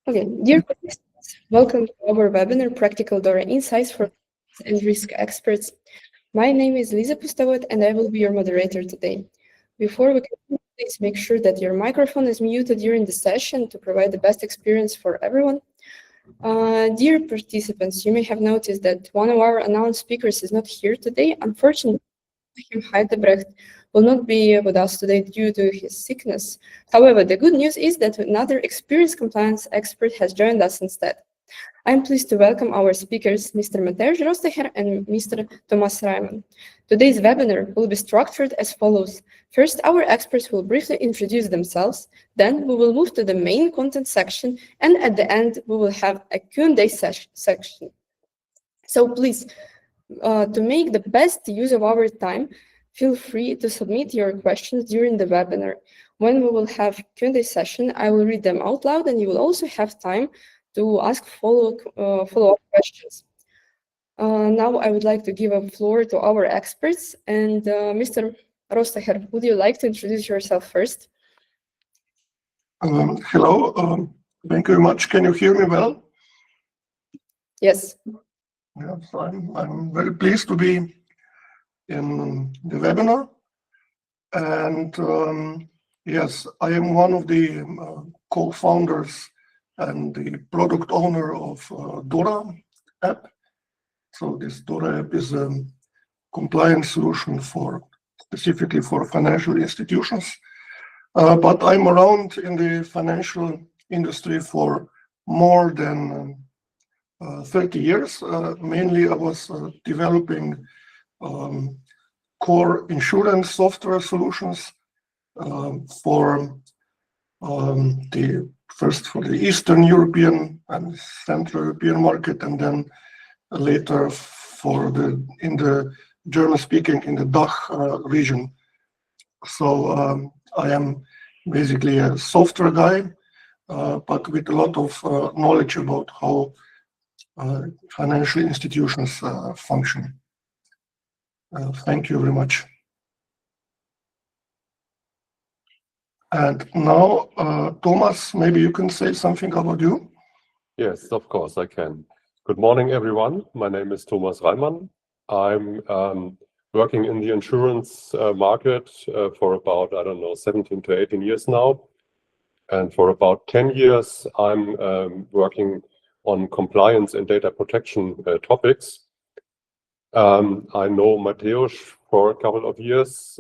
Okay, dear participants, welcome to our webinar, Practical DORA Insights for and Risk Experts. My name is Lisa Pustavot, and I will be your moderator today. Before we continue, please make sure that your microphone is muted during the session to provide the best experience for everyone. Dear participants, you may have noticed that one of our announced speakers is not here today. Unfortunately, Joachim Heidebrecht will not be with us today due to his sickness. However, the good news is that another experienced compliance expert has joined us instead. I'm pleased to welcome our speakers, Mr. Mateusz Rostecher and Mr. Thomas Reimann. Today's webinar will be structured as follows. First, our experts will briefly introduce themselves. Then we will move to the main content section. And at the end, we will have a Q&A section. So please, to make the best use of our time, feel free to submit your questions during the webinar. When we will have Q&A session, I will read them out loud, and you will also have time to ask follow-up questions. Now I would like to give a floor to our experts, and Mr. Rostecher, would you like to introduce yourself first? Hello, thank you very much. Can you hear me well? Yes. Yes, I'm very pleased to be in the webinar, and yes, I am one of the co-founders and the product owner of DORApp. So this DORApp is a compliance solution specifically for financial institutions. But I'm around in the financial industry for more than 30 years. Mainly I was developing core insurance software solutions for the Eastern European and Central European market, and then later in the German-speaking in the DACH region. So I am basically a software guy, but with a lot of knowledge about how financial institutions function. Thank you very much. And now, Thomas, maybe you can say something about you? Yes, of course I can. Good morning, everyone. My name is Thomas Reimann. I'm working in the insurance market for about, 17 to 18 years now. And for about 10 years, I'm working on compliance and data protection topics. I know Mateusz for a couple of years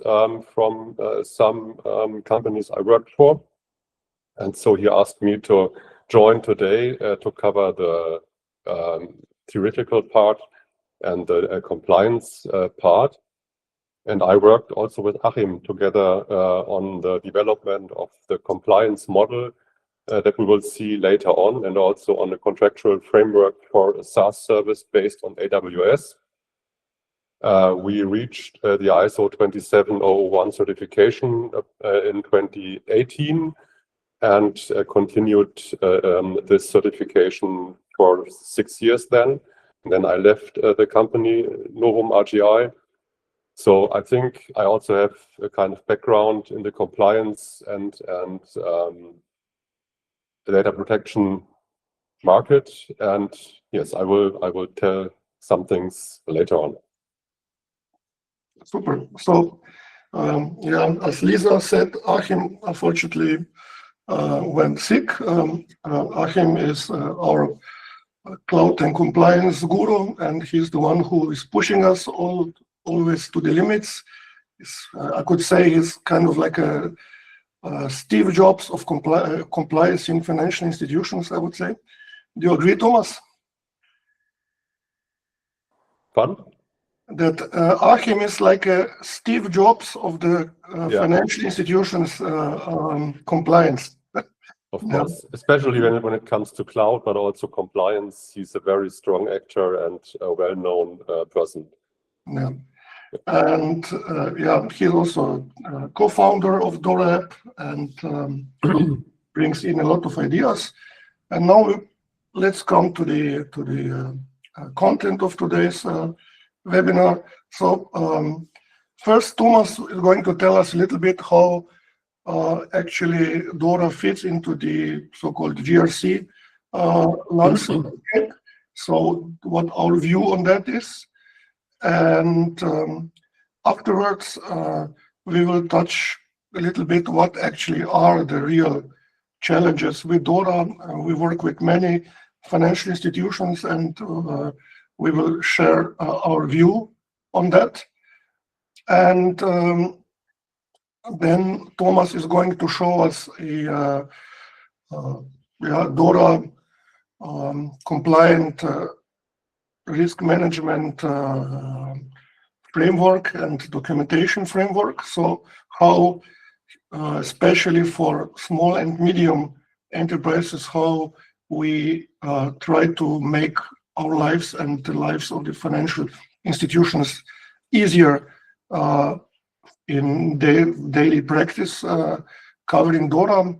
from some companies I worked for. And so he asked me to join today to cover the theoretical part and the compliance part. And I worked also with Achim together on the development of the compliance model that we will see later on, and also on a contractual framework for a SaaS service based on AWS. We reached the ISO 27001 certification in 2018 and continued this certification for 6 years then. And then I left the company, Novum RGI. So I think I also have a kind of background in the compliance and the data protection market. And yes, I will tell some things later on. Super. So, yeah, as Lisa said, Achim unfortunately went sick. Achim is our cloud and compliance guru, and he's the one who is pushing us always to the limits. I could say he's kind of like a Steve Jobs of compliance in financial institutions, I would say. Do you agree, Thomas? Pardon? That Achim is like a Steve Jobs of the financial institutions compliance. Of course, especially when it comes to cloud, but also compliance. He's a very strong actor and a well-known person. Yeah, and yeah, he's also co-founder of DORApp and brings in a lot of ideas. And now let's come to the content of today's webinar. So first, Thomas is going to tell us a little bit how actually DORA fits into the so-called GRC landscape. So what our view on that is. And afterwards, we will touch a little bit what actually are the real challenges with DORA. We work with many financial institutions, and we will share our view on that. And then Thomas is going to show us a DORA compliant risk management framework and documentation framework. So how, especially for small and medium enterprises, how we try to make our lives and the lives of the financial institutions easier in daily practice, covering DORA.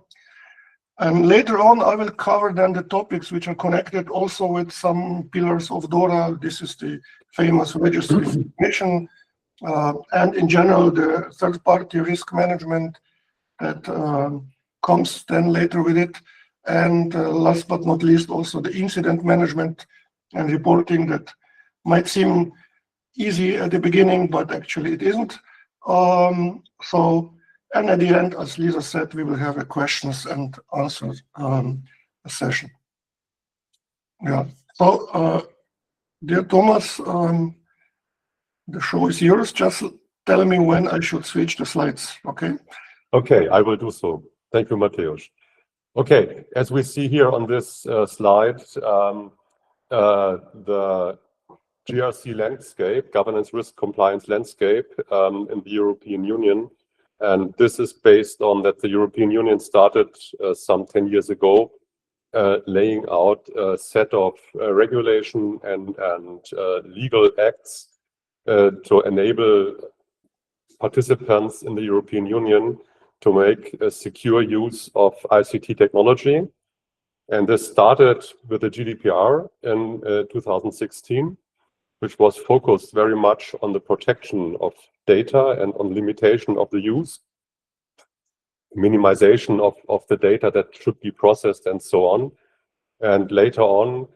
And later on, I will cover then the topics which are connected also with some pillars of DORA. This is the famous registry information, and in general, the third-party risk management that comes then later with it. And last but not least, also the incident management and reporting that might seem easy at the beginning, but actually it isn't. And at the end, as Lisa said, we will have a questions and answers session. Yeah. So, dear Thomas, the show is yours. Just tell me when I should switch the slides. Okay. Okay, I will do so. Thank you, Mateusz. Okay, as we see here on this slide, the GRC landscape, governance risk compliance landscape in the European Union. And this is based on that the European Union started some 10 years ago, laying out a set of regulation and legal acts to enable participants in the European Union to make a secure use of ICT technology. And this started with the GDPR in 2016, which was focused very much on the protection of data and on limitation of the use, minimization of the data that should be processed and so on. And later on,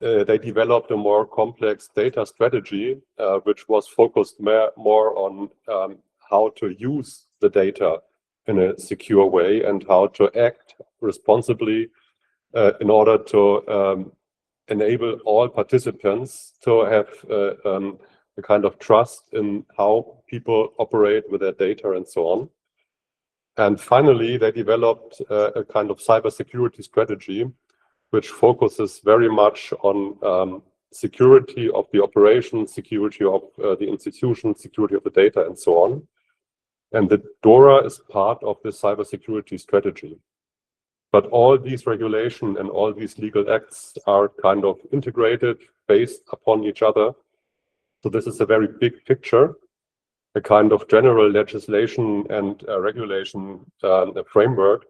they developed a more complex data strategy, which was focused more on how to use the data in a secure way and how to act responsibly in order to enable all participants to have a kind of trust in how people operate with their data and so on. And finally, they developed a kind of cybersecurity strategy, which focuses very much on security of the operation, security of the institution, security of the data, and so on. And the DORA is part of this cybersecurity strategy. But all these regulation and all these legal acts are kind of integrated based upon each other. So this is a very big picture, a kind of general legislation and regulation framework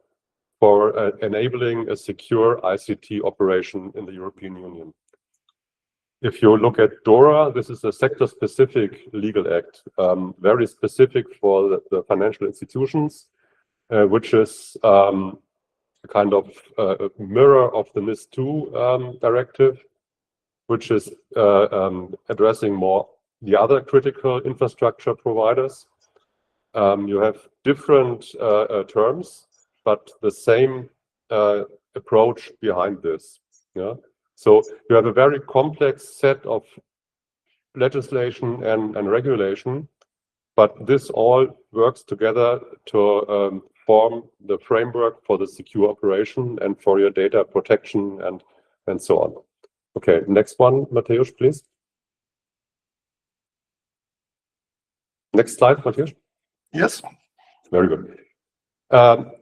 for enabling a secure ICT operation in the European Union. If you look at DORA, this is a sector-specific legal act, very specific for the financial institutions, which is a kind of mirror of the NIS2 directive, which is addressing more the other critical infrastructure providers. You have different terms, but the same approach behind this. Yeah? So you have a very complex set of legislation and regulation, but this all works together to form the framework for the secure operation and for your data protection and so on. Okay, next one, Mateusz, please. Next slide, Mateusz. Yes. Very good.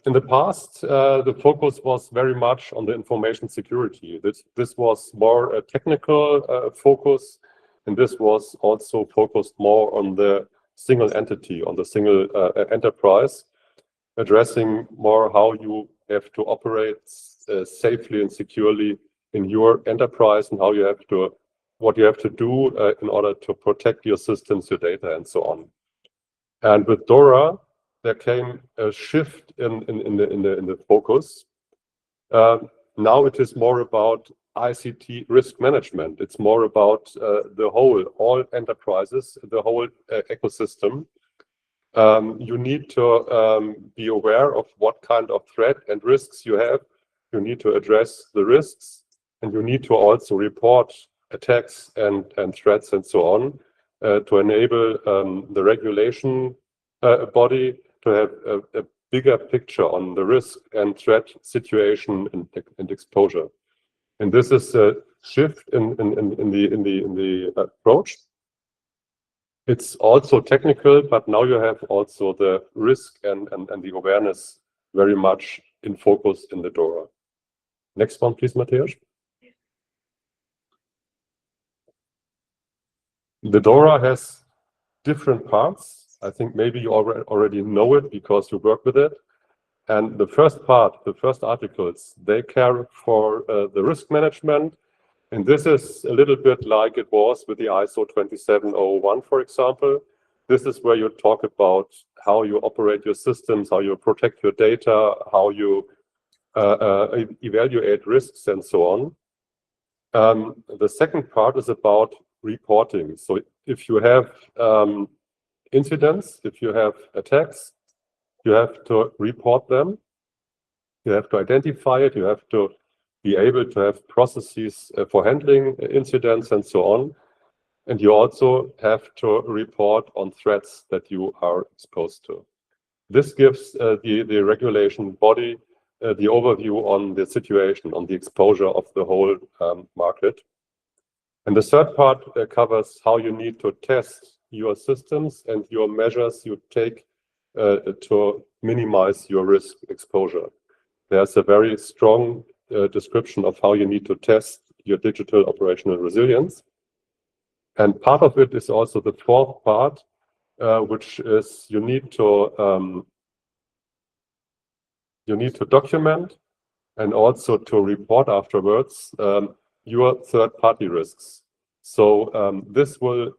In the past, the focus was very much on the information security. This was more a technical focus, and this was also focused more on the single entity, on the single enterprise, addressing more how you have to operate safely and securely in your enterprise and how you have to, what you have to do in order to protect your systems, your data, and so on. And with DORA, there came a shift in the focus. Now it is more about ICT risk management. It's more about the whole, all enterprises, the whole ecosystem. You need to be aware of what kind of threat and risks you have. You need to address the risks, and you need to also report attacks and threats and so on to enable the regulation body to have a bigger picture on the risk and threat situation and exposure. And this is a shift in the approach. It's also technical, but now you have also the risk and the awareness very much in focus in the DORA. Next one, please, Matthias. The DORA has different parts. I think maybe you already know it because you work with it. And the first part, the first articles, they care for the risk management. And this is a little bit like it was with the ISO 27001, for example. This is where you talk about how you operate your systems, how you protect your data, how you evaluate risks, and so on. The second part is about reporting. So if you have incidents, if you have attacks, you have to report them. You have to identify it. You have to be able to have processes for handling incidents and so on. And you also have to report on threats that you are exposed to. This gives the regulation body the overview on the situation, on the exposure of the whole market. And the third part covers how you need to test your systems and your measures you take to minimize your risk exposure. There's a very strong description of how you need to test your digital operational resilience. And part of it is also the fourth part, which is you need to document and also to report afterwards your third-party risks. So this will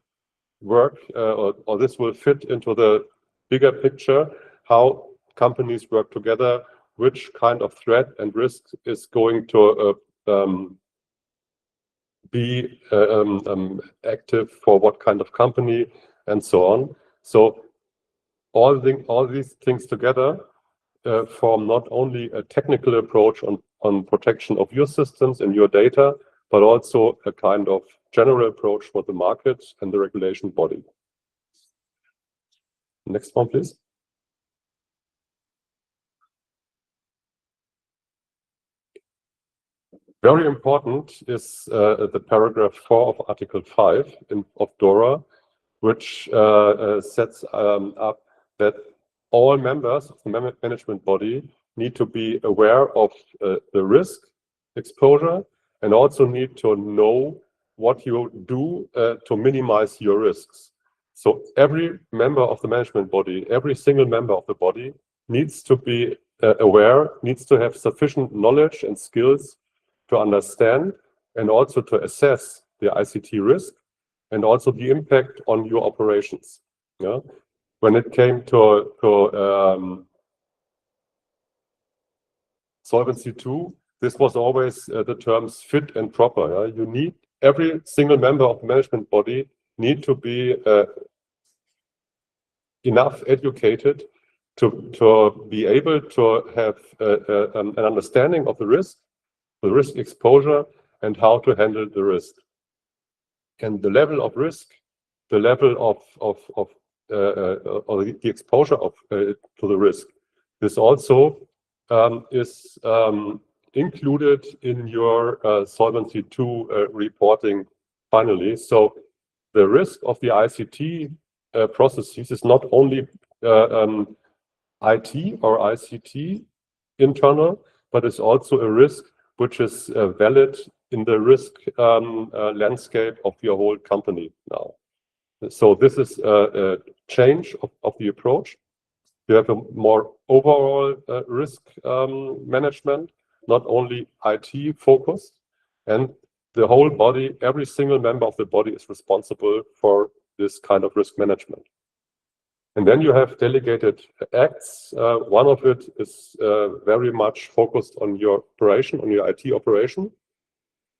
work or this will fit into the bigger picture, how companies work together, which kind of threat and risk is going to be active for what kind of company and so on. So all these things together form not only a technical approach on protection of your systems and your data, but also a kind of general approach for the market and the regulation body. Next one, please. Very important is the paragraph 4 of Article 5 of DORA, which sets up that all members of the management body need to be aware of the risk exposure and also need to know what you do to minimize your risks. So every member of the management body, every single member of the body needs to be aware, needs to have sufficient knowledge and skills to understand and also to assess the ICT risk and also the impact on your operations. Yeah? When it came to Solvency II, this was always the terms fit and proper. Yeah? You need every single member of the management body need to be enough educated to be able to have an understanding of the risk exposure, and how to handle the risk. And the level of risk, the level of or the exposure to the risk, this also is included in your Solvency II reporting finally. So the risk of the ICT processes is not only IT or ICT internal, but it's also a risk which is valid in the risk landscape of your whole company now. So this is a change of the approach. You have a more overall risk management, not only IT focused, and the whole body, every single member of the body is responsible for this kind of risk management. And then you have delegated acts. One of it is very much focused on your operation, on your IT operation.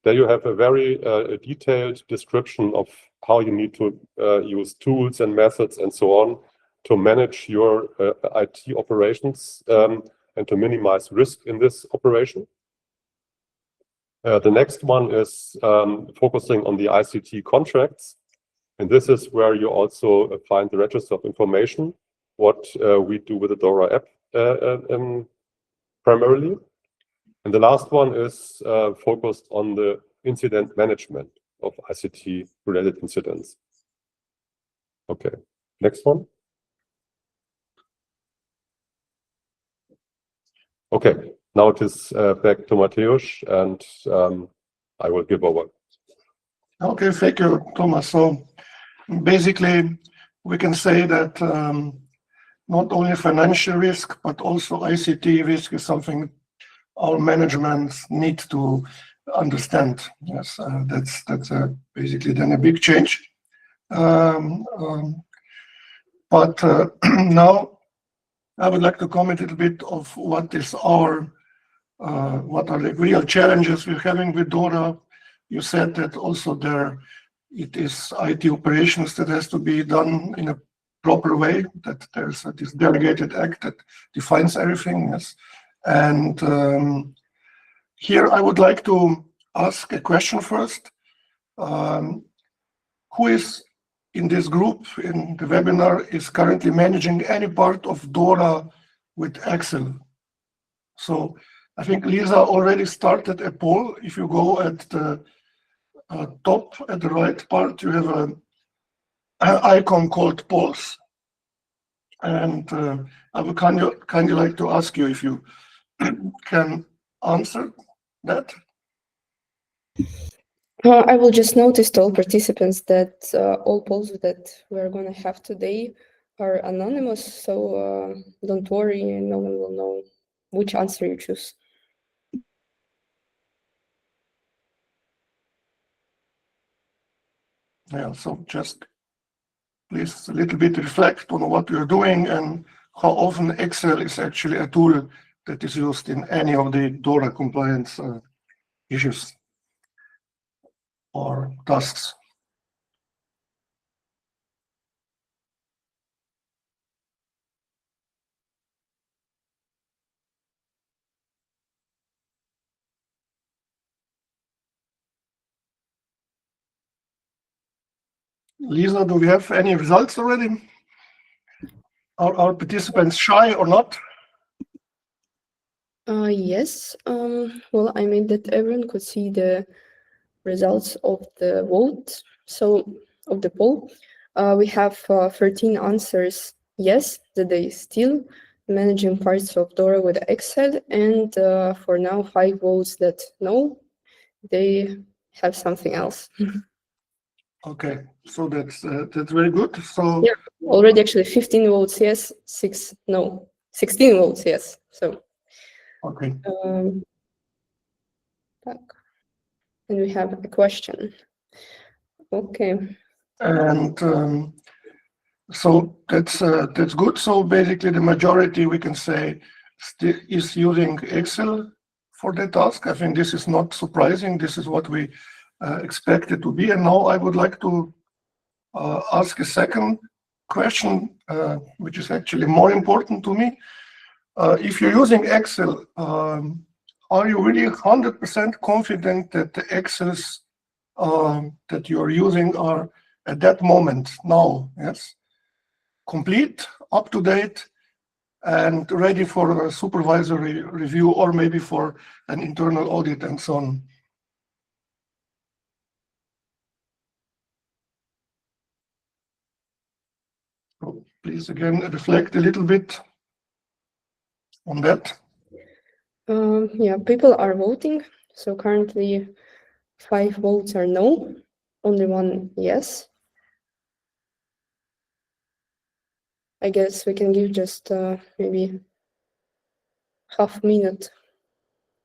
There you have a very detailed description of how you need to use tools and methods and so on to manage your IT operations and to minimize risk in this operation. The next one is focusing on the ICT contracts. And this is where you also find the register of information, what we do with the DORApp primarily. And the last one is focused on the incident management of ICT-related incidents. Okay, next one. Okay, now it is back to Mateusz, and I will give over. Okay, thank you, Thomas. So basically, we can say that not only financial risk, but also ICT risk is something our management need to understand. Yes, that's basically then a big change. But now I would like to comment a little bit of what is what are the real challenges we're having with DORA. You said that also it is IT operations that has to be done in a proper way, that there's this delegated act that defines everything. Yes. And here I would like to ask a question first. Who is in this group, in the webinar, is currently managing any part of DORA with Excel? So I think Lisa already started a poll. If you go at the top at the right part, you have an icon called polls. And I would kind of like to ask you if you can answer that. I will just notice to all participants that all polls that we're going to have today are anonymous, so don't worry, no one will know which answer you choose. Yeah, so just please a little bit reflect on what you're doing and how often Excel is actually a tool that is used in any of the DORA compliance issues or tasks. Lisa, do we have any results already? Are our participants shy or not? Yes. Well, I made that everyone could see the results of the vote. So, of the poll, we have 13 answers yes, that they still managing parts of DORA with Excel, and for now 5 votes that no, they have something else. Okay, so that's very good. So yeah, already actually 15 votes yes, 6 no, 16 votes yes. So okay. Back. And we have a question. Okay. And so that's good. So basically, the majority, we can say, is using Excel for the task. I think this is not surprising. This is what we expected to be. And now I would like to ask a second question, which is actually more important to me. If you're using Excel, are you really 100% confident that the Excels that you're using are at that moment now, yes, complete, up to date, and ready for a supervisory review or maybe for an internal audit and so on? So please again reflect a little bit on that. Yeah, people are voting. So currently 5 votes are no, only 1 yes. I guess we can give just maybe half minute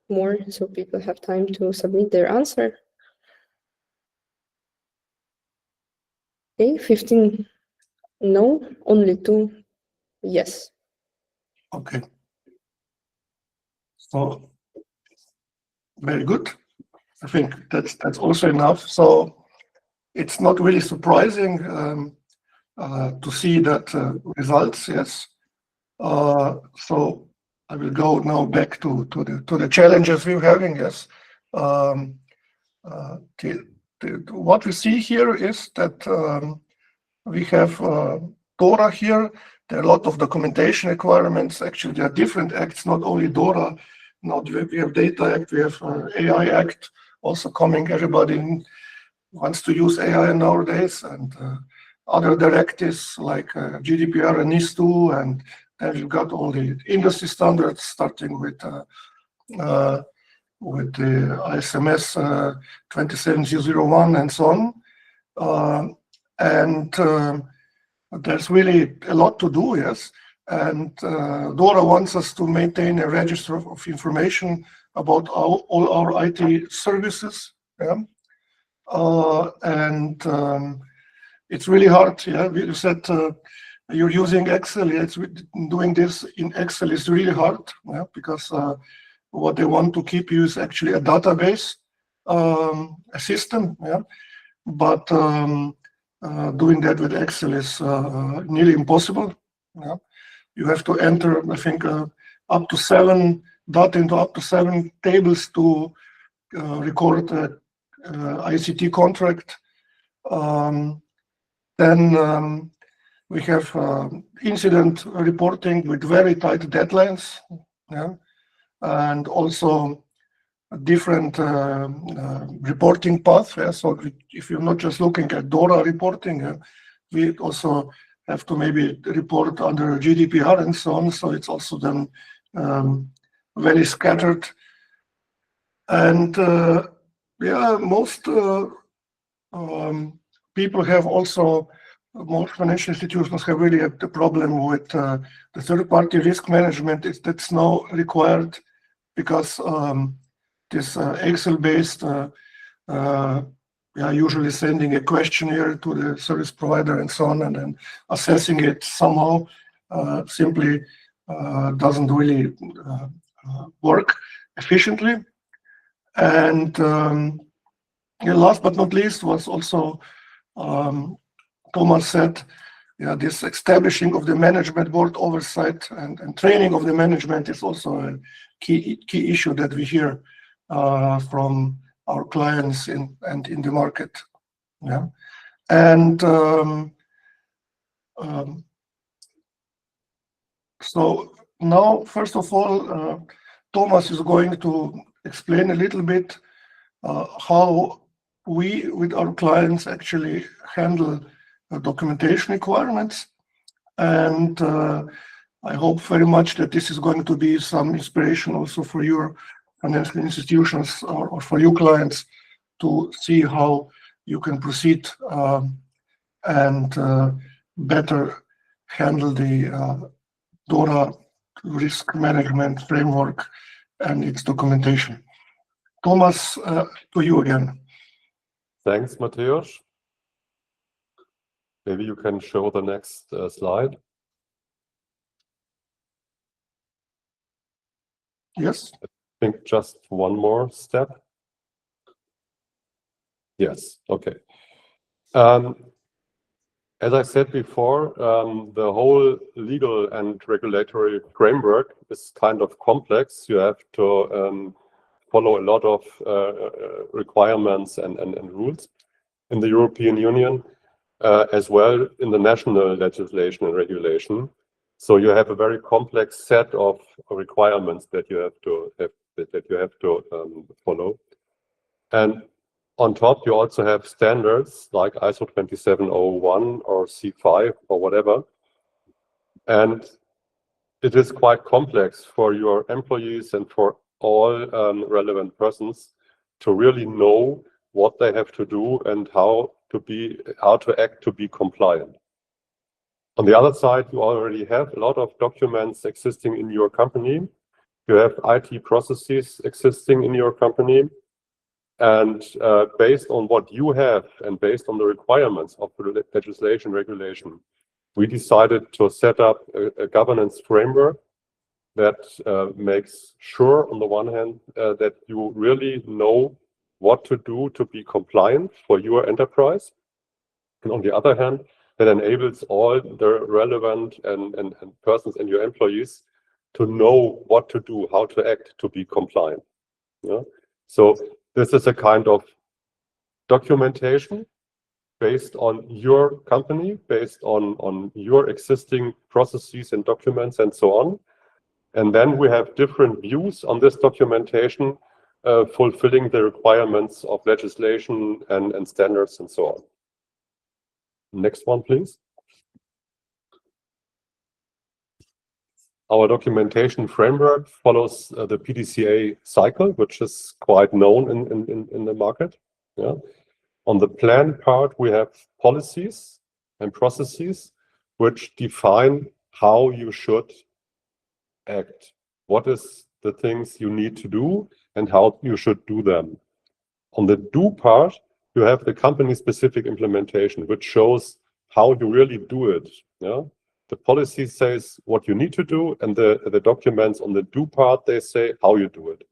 more so people have time to submit their answer. Okay, 15 no, only 2 Yes. Okay. So very good. I think that's also enough. So it's not really surprising to see that results. Yes. So I will go now back to the challenges we're having. Yes. Um, what we see here is that we have DORA here. There are a lot of documentation requirements. Actually, there are different acts, not only DORA. Now we have Data Act, we have AI Act also coming. Everybody wants to use AI nowadays, and other directives like GDPR and NIS2, and then you've got all the industry standards, starting with the ISMS 27001 and so on. There's really a lot to do, yes. And DORA wants us to maintain a register of information about all our IT services. Yeah. It's really hard. Yeah, you said you're using Excel. Yes, doing this in Excel is really hard. Yeah, because what they want to keep you is actually a database, a system. Yeah, but doing that with Excel is nearly impossible. Yeah, you have to enter, I think, up to 7 data into up to 7 tables to record a ICT contract. Then we have incident reporting with very tight deadlines, yeah, and also a different reporting path. Yeah. So if you're not just looking at DORA reporting, we also have to maybe report under GDPR and so on. So it's also then very scattered. And yeah, most people have also, most financial institutions have really the problem with the third-party risk management. That's now required because this Excel-based, usually sending a questionnaire to the service provider and so on, and then assessing it somehow simply doesn't really work efficiently. And last but not least was also, Thomas said, yeah, this establishing of the management board oversight and training of the management is also a key issue that we hear from our clients and in the market. Yeah, and so now, first of all, Thomas is going to explain a little bit how we, with our clients, actually handle documentation requirements. And I hope very much that this is going to be some inspiration also for your financial institutions or for your clients to see how you can proceed and better handle the DORA risk management framework and its documentation. Thomas, to you again. Thanks, Mateusz. Maybe you can show the next slide. Yes. I think just one more step. Yes, okay. As I said before, the whole legal and regulatory framework is kind of complex. You have to follow a lot of requirements and rules in the European Union, as well in the national legislation and regulation. So you have a very complex set of requirements that you have to follow. And on top, you also have standards like ISO 27001 or C5 or whatever. And it is quite complex for your employees and for all relevant persons to really know what they have to do and how to act to be compliant. On the other side, you already have a lot of documents existing in your company. You have IT processes existing in your company. And based on what you have and based on the requirements of the legislation regulation, we decided to set up a governance framework that makes sure, on the one hand, that you really know what to do to be compliant for your enterprise. And on the other hand, that enables all the relevant and persons and your employees to know what to do, how to act to be compliant. Yeah? So this is a kind of documentation based on your company, based on your existing processes and documents and so on. And then we have different views on this documentation, fulfilling the requirements of legislation and standards and so on. Next one, please. Our documentation framework follows the PDCA cycle, which is quite known in the market. Yeah. On the plan part, we have policies and processes which define how you should act. What is the things you need to do and how you should do them. On the do part, you have the company-specific implementation, which shows how you really do it. Yeah? The policy says what you need to do, and the documents on the do part, they say how you do it.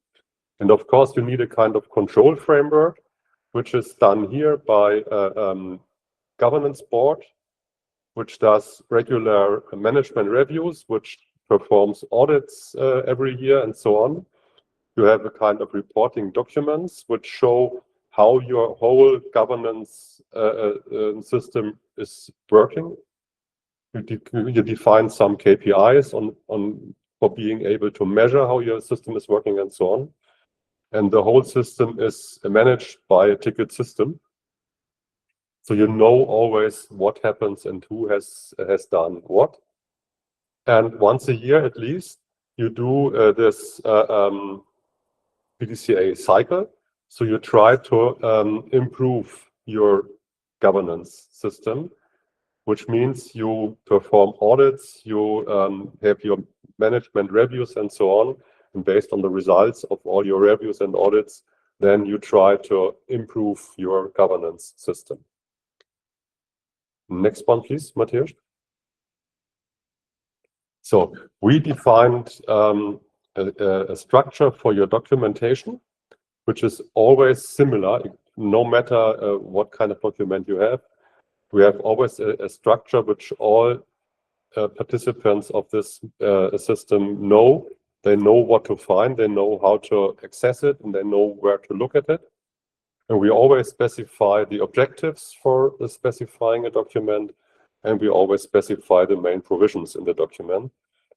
And of course, you need a kind of control framework, which is done here by a governance board, which does regular management reviews, which performs audits every year and so on. You have a kind of reporting documents which show how your whole governance system is working. You define some KPIs for being able to measure how your system is working and so on. And the whole system is managed by a ticket system. So you know always what happens and who has done what. And once a year at least, you do this PDCA cycle. So you try to improve your governance system, which means you perform audits, you have your management reviews and so on. And based on the results of all your reviews and audits, then you try to improve your governance system. Next one, please, Matthias. So we defined a structure for your documentation, which is always similar, no matter what kind of document you have. We have always a structure which all participants of this system know. They know what to find, they know how to access it, and they know where to look at it. And we always specify the objectives for specifying a document, and we always specify the main provisions in the document.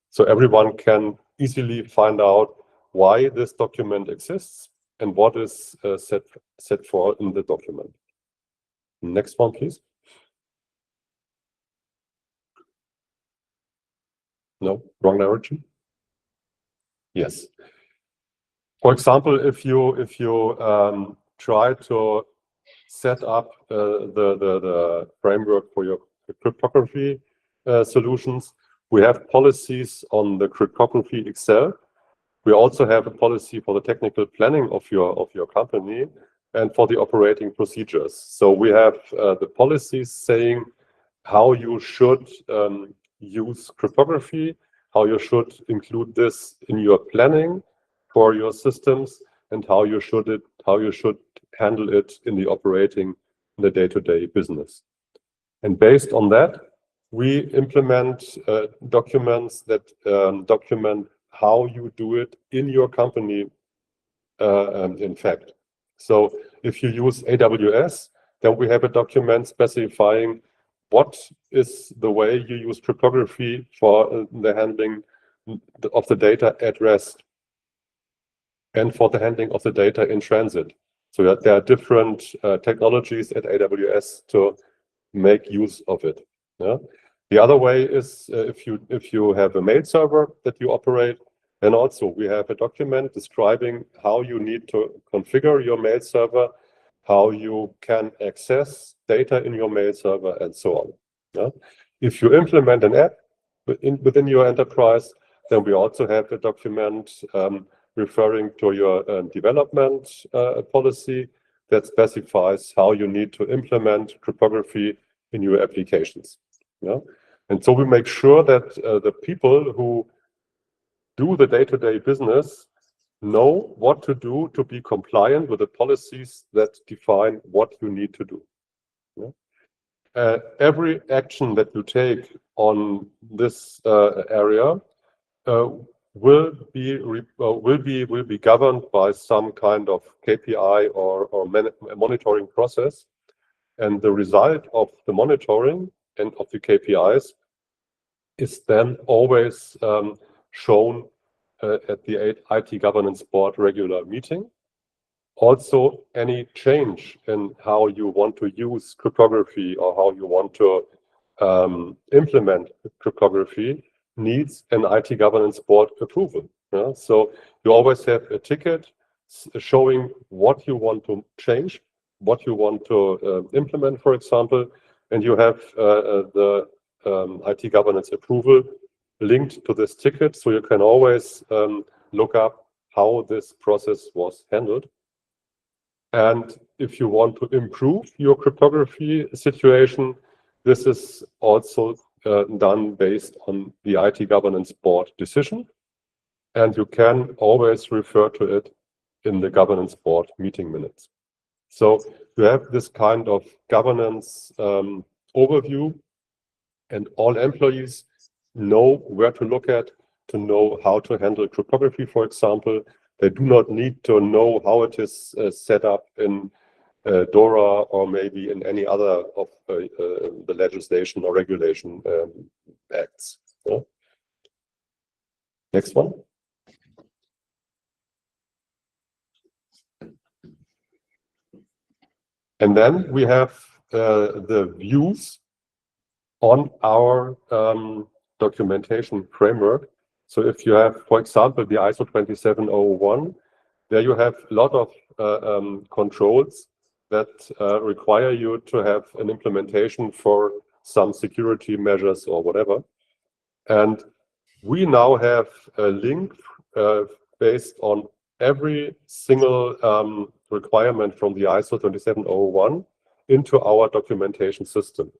So everyone can easily find out why this document exists and what is set for in the document. Next one, please. No, wrong direction. Yes. For example, if you try to set up the framework for your cryptography solutions, we have policies on the cryptography itself. We also have a policy for the technical planning of your company and for the operating procedures. So we have the policies saying how you should use cryptography, how you should include this in your planning for your systems, and how you should handle it in the operating, in the day-to-day business. And based on that, we implement documents that document how you do it in your company, in fact. So if you use AWS, then we have a document specifying what is the way you use cryptography for the handling of the data at rest and for the handling of the data in transit. So that there are different technologies at AWS to make use of it. Yeah? The other way is if you have a mail server that you operate, then also we have a document describing how you need to configure your mail server, how you can access data in your mail server, and so on. Yeah? If you implement an app within your enterprise, then we also have a document referring to your development policy that specifies how you need to implement cryptography in your applications. Yeah? And so we make sure that the people who do the day-to-day business know what to do to be compliant with the policies that define what you need to do. Yeah? Every action that you take on this area will be governed by some kind of KPI or monitoring process, and the result of the monitoring and of the KPIs is then always shown at the IT governance board regular meeting. Also, any change in how you want to use cryptography or how you want to implement cryptography needs an IT governance board approval. Yeah? So you always have a ticket showing what you want to change, what you want to implement, for example, and you have the IT governance approval linked to this ticket, so you can always look up how this process was handled. And if you want to improve your cryptography situation, this is also done based on the IT governance board decision, and you can always refer to it in the governance board meeting minutes. So you have this kind of governance overview, and all employees know where to look at to know how to handle cryptography, for example. They do not need to know how it is set up in DORA or maybe in any other of the legislation or regulation acts. Yeah? Next one. And then we have the views on our documentation framework. So if you have, for example, the ISO 27001, there you have a lot of controls that require you to have an implementation for some security measures or whatever. And we now have a link based on every single requirement from the ISO 27001 into our documentation system.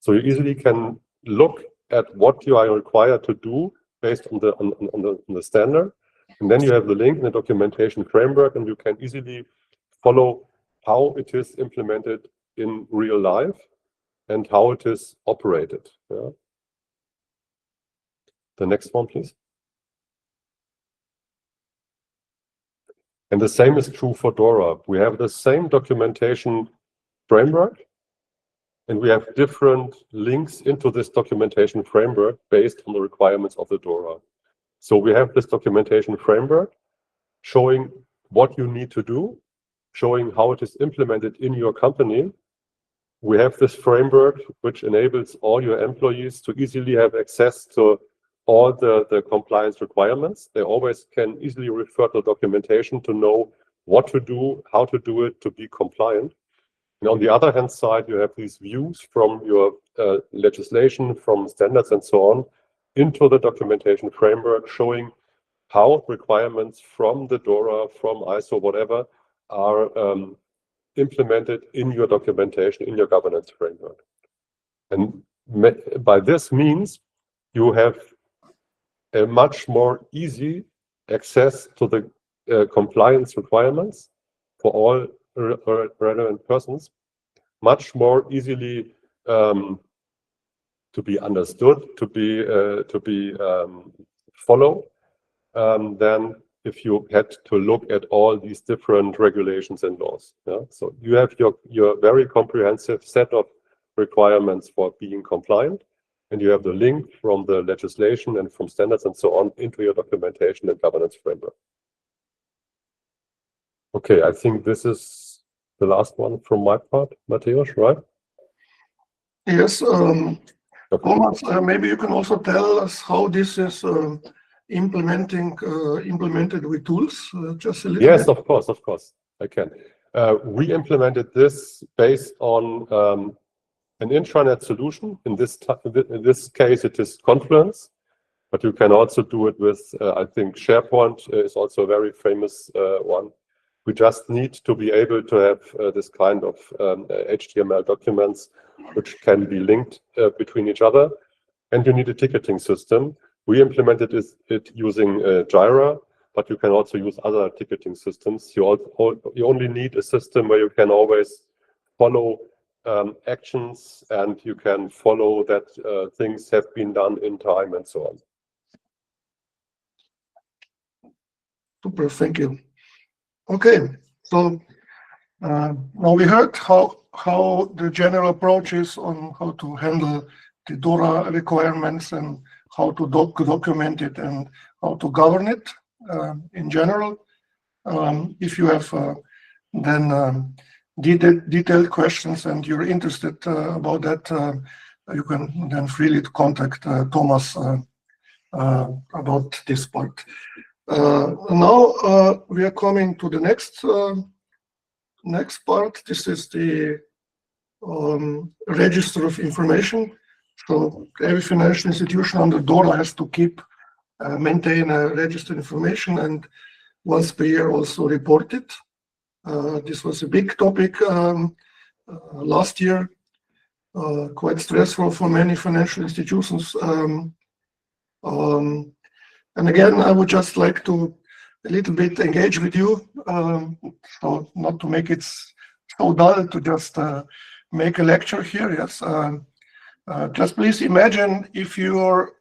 So you easily can look at what you are required to do based on the standard. And then you have the link in the documentation framework, and you can easily follow how it is implemented in real life and how it is operated. Yeah. The next one, please. And the same is true for DORA. We have the same documentation framework, and we have different links into this documentation framework based on the requirements of the DORA. So we have this documentation framework showing what you need to do, showing how it is implemented in your company. We have this framework which enables all your employees to easily have access to all the compliance requirements. They always can easily refer to documentation to know what to do, how to do it, to be compliant. And on the other hand side, you have these views from your legislation, from standards and so on, into the documentation framework, showing how requirements from the DORA, from ISO, whatever, are implemented in your documentation, in your governance framework. And by this means, you have a much more easy access to the compliance requirements for all relevant persons, much more easily to be understood, to be followed, than if you had to look at all these different regulations and laws. Yeah? So you have your very comprehensive set of requirements for being compliant, and you have the link from the legislation and from standards and so on into your documentation and governance framework. Okay, I think this is the last one from my part, Mateusz, right? Yes, Thomas, maybe you can also tell us how this is implemented with tools, just a little Yes, bit. of course, I can. We implemented this based on an intranet solution. In this case, it is Confluence, but you can also do it with, I think, SharePoint is also a very famous one. We just need to be able to have this kind of HTML documents which can be linked between each other. and you need a ticketing system. We implemented it using Jira, but you can also use other ticketing systems. You only need a system where you can always follow actions, and you can follow that things have been done in time and so on. Super, thank you. Okay, so now we heard how the general approach is on how to handle the DORA requirements and how to document it and how to govern it in general. If you have then detailed questions and you're interested about that, you can then freely contact Thomas about this part. Now we are coming to the next part. This is the register of information. So every financial institution under DORA has to maintain a register information, and once per year also report it. This was a big topic last year, quite stressful for many financial institutions. And again, I would just like to a little bit engage with you, so not to make it so dull to just make a lecture here. Yes, just please imagine if your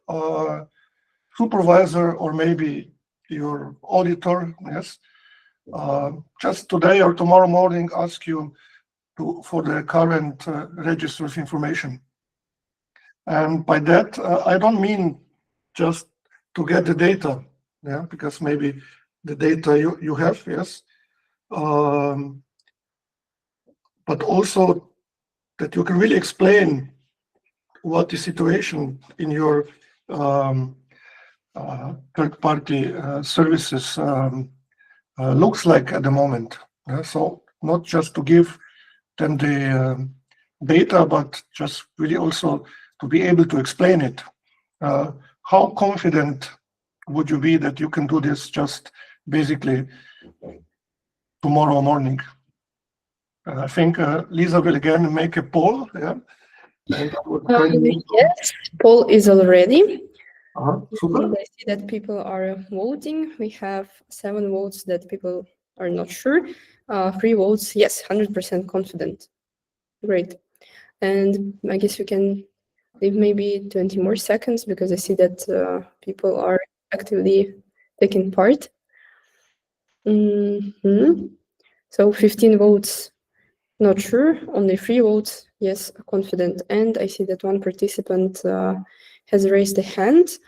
supervisor or maybe your auditor, yes, just today or tomorrow morning ask you for the current register of information. And by that, I don't mean just to get the data, yeah, because maybe the data you have, yes, but also that you can really explain what the situation in your third-party services looks like at the moment. Yeah? So not just to give them the data, but just really also to be able to explain it. How confident would you be that you can do this just basically tomorrow morning? I think Lisa will again make a poll. Yeah. Yes, poll is already. Super. And I see that people are voting. We have 7 votes that people are not sure. 3 votes, yes, 100% confident. Great. And I guess we can leave maybe 20 more seconds because I see that people are actively taking part. So 15 votes, not sure. Only 3 votes, yes, confident. And I see that one participant has raised a hand.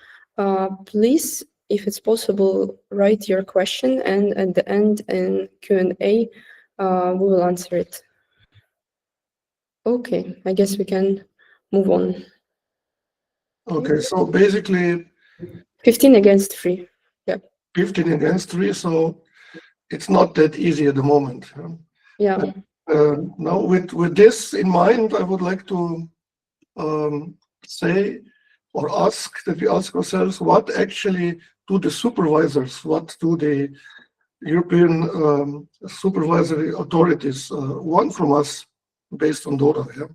Please, if it's possible, write your question, and at the end in Q&A, we will answer it. Okay, I guess we can move on. Okay, so basically 15 against 3. Yeah. 15 against 3, so it's not that easy at the moment. Yeah. Now, with this in mind, I would like to say or ask that we ask ourselves, what actually do the supervisors, what do the European supervisory authorities want from us based on DORA? Yeah?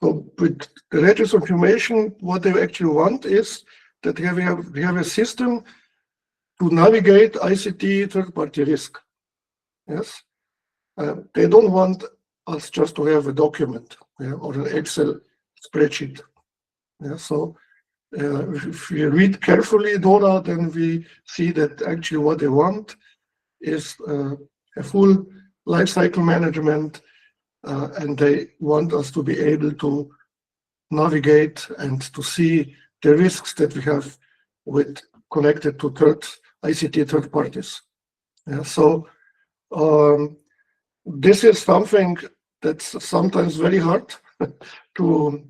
So with the register of information, what they actually want is that we have a system to navigate ICT third-party risk. Yes, they don't want us just to have a document, yeah, or an Excel spreadsheet. Yeah, so if we read carefully DORA, then we see that actually what they want is a full lifecycle management, and they want us to be able to navigate and to see the risks that we have connected to ICT third parties. Yeah, so this is something that's sometimes very hard to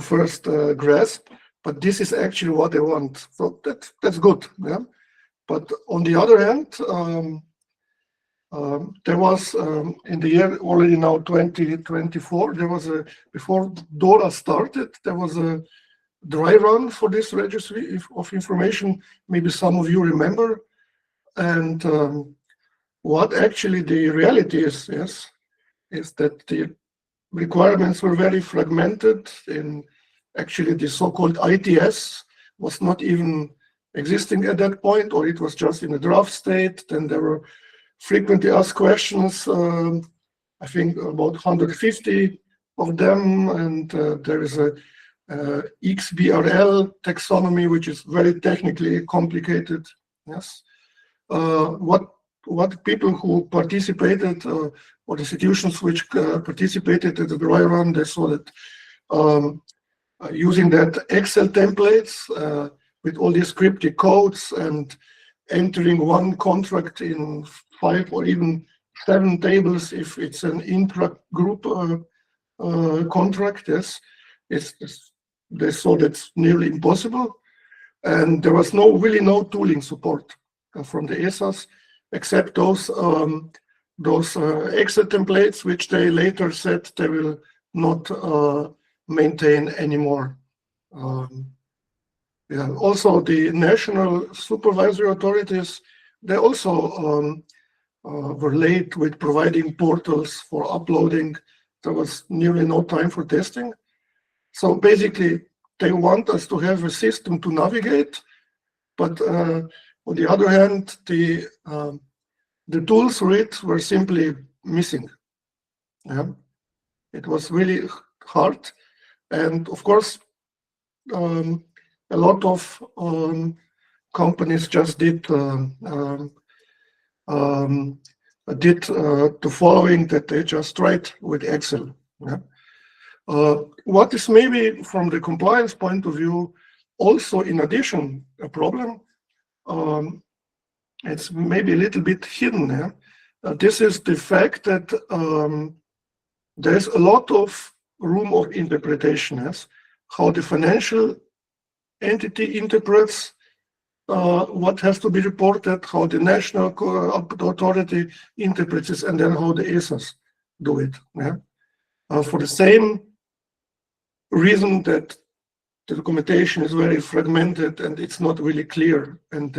first grasp, but this is actually what they want. So that's good. Yeah, but on the other hand, there was in the year already now 2024, there was before DORA started, there was a dry run for this registry of information. Maybe some of you remember. And what actually the reality is, yes, is that the requirements were very fragmented in Actually, the so-called ITS was not even existing at that point, or it was just in a draft state. Then there were frequently asked questions, I think about 150 of them, and there is a XBRL taxonomy, which is very technically complicated. Yes, what people who participated, or the institutions which participated in the dry run, they saw that using that Excel templates with all these cryptic codes and entering one contract in 5 or even 7 tables if it's an intra-group contract, yes, they saw that's nearly impossible. And there was really no tooling support from the ESAs, except those Excel templates, which they later said they will not maintain anymore. Yeah. Also, the national supervisory authorities, they also were late with providing portals for uploading. There was nearly no time for testing. So basically, they want us to have a system to navigate, but on the other hand, the tools for it were simply missing. Yeah. It was really hard, and of course, a lot of companies just did the following, that they just tried with Excel. Yeah. What is maybe from the compliance point of view also in addition a problem, it's maybe a little bit hidden. Yeah? This is the fact that there's a lot of room of interpretation, yes? How the financial entity interprets what has to be reported, how the national authority interprets it, and then how the ESAs do it. Yeah? For the same reason that the documentation is very fragmented and it's not really clear, and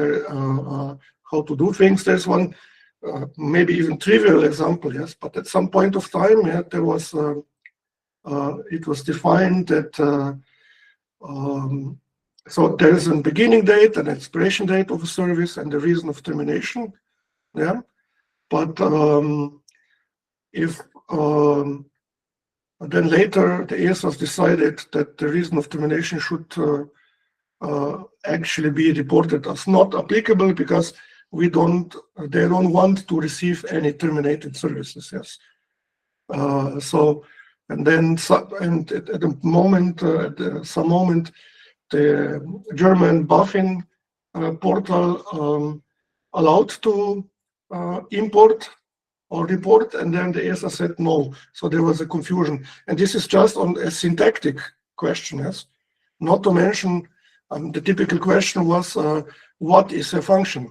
how to do things. There's one maybe even trivial example, yes, but at some point of time, yeah, there was it was defined that so there is a beginning date, an expiration date of a service, and the reason of termination. Yeah, but if then later the ESAs decided that the reason of termination should actually be reported as not applicable because they don't want to receive any terminated services. Yes. So, and then and at the moment, some moment, the German BaFin portal allowed to import or report, and then the ESA said no. So there was a confusion, and this is just on a syntactic question, yes. Not to mention the typical question was what is a function?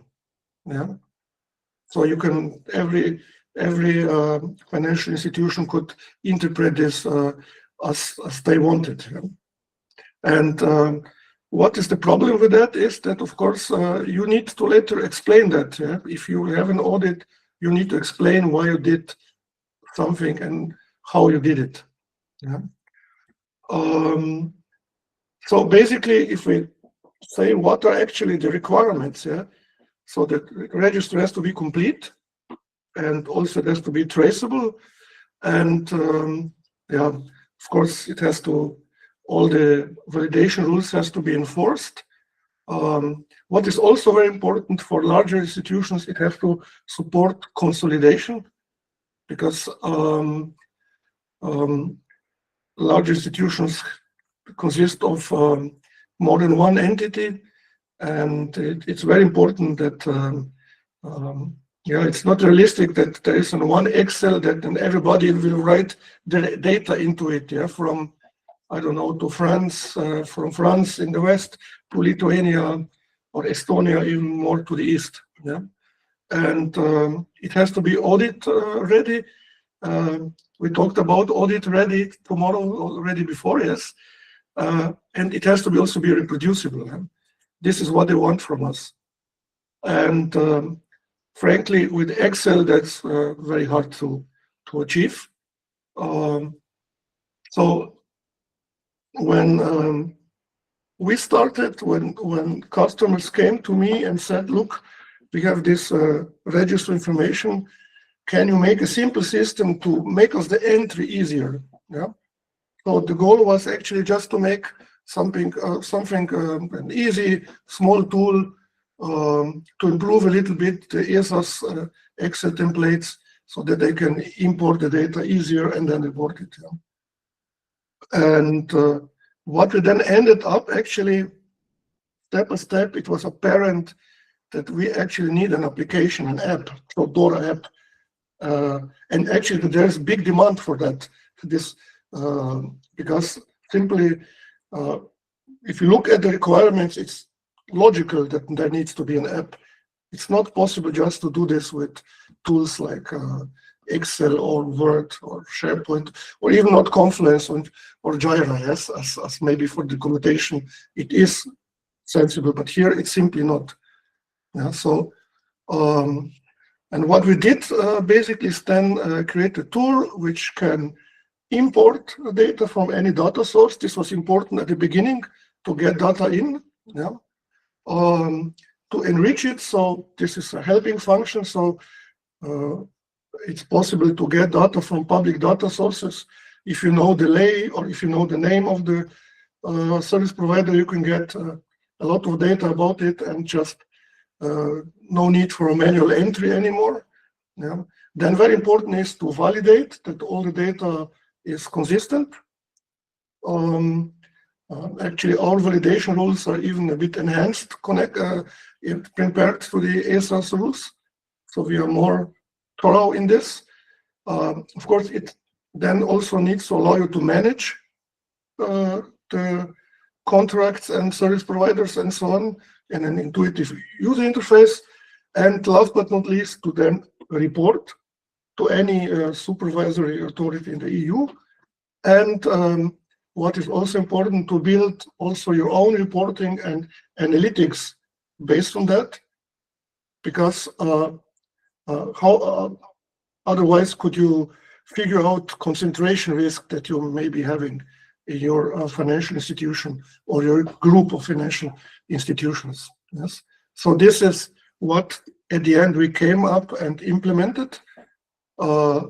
Yeah. So you can every financial institution could interpret this as they wanted. Yeah? And what is the problem with that is that, of course, you need to later explain that. Yeah? If you have an audit, you need to explain why you did something and how you did it. Yeah? So basically, if we say what are actually the requirements, yeah, so the register has to be complete, and also it has to be traceable, and yeah, of course, it has to, all the validation rules has to be enforced. What is also very important for larger institutions, it has to support consolidation, because large institutions consist of more than one entity, and it's very important that yeah, it's not realistic that there is one Excel that then everybody will write the data into it. Yeah, from I don't know to France, from France in the west to Lithuania or Estonia, even more to the east. Yeah, and it has to be audit ready. We talked about audit ready tomorrow already before, yes, and it has to be also be reproducible. Yeah? This is what they want from us, and frankly, with Excel, that's very hard to achieve. So when we started, when customers came to me and said, look, we have this register information, can you make a simple system to make us the entry easier? Yeah. So the goal was actually just to make something an easy, small tool to improve a little bit the ESA's Excel templates so that they can import the data easier and then report it. Yeah. And what we then ended up actually, step by step, it was apparent that we actually need an application, an app, so DORApp. And actually there's big demand for that. This because simply, if you look at the requirements, it's logical that there needs to be an app. It's not possible just to do this with tools like Excel or Word or SharePoint, or even not Confluence or Jira, yes, as maybe for documentation it is sensible, but here it's simply not. Yeah, so and what we did basically is then create a tool which can import data from any data source. This was important at the beginning to get data in, yeah. To enrich it, so this is a helping function, so it's possible to get data from public data sources. If you know the lay or if you know the name of the service provider, you can get a lot of data about it and just no need for a manual entry anymore. Yeah. Then very important is to validate that all the data is consistent. Actually, our validation rules are even a bit enhanced compared to the ESA's rules. So we are more thorough in this. Of course, it then also needs to allow you to manage the contracts and service providers and so on in an intuitive user interface. And last but not least, to then report to any supervisory authority in the EU. And what is also important, to build also your own reporting and analytics based on that, because how otherwise could you figure out concentration risk that you may be having in your financial institution or your group of financial institutions? Yes. So this is what at the end we came up and implemented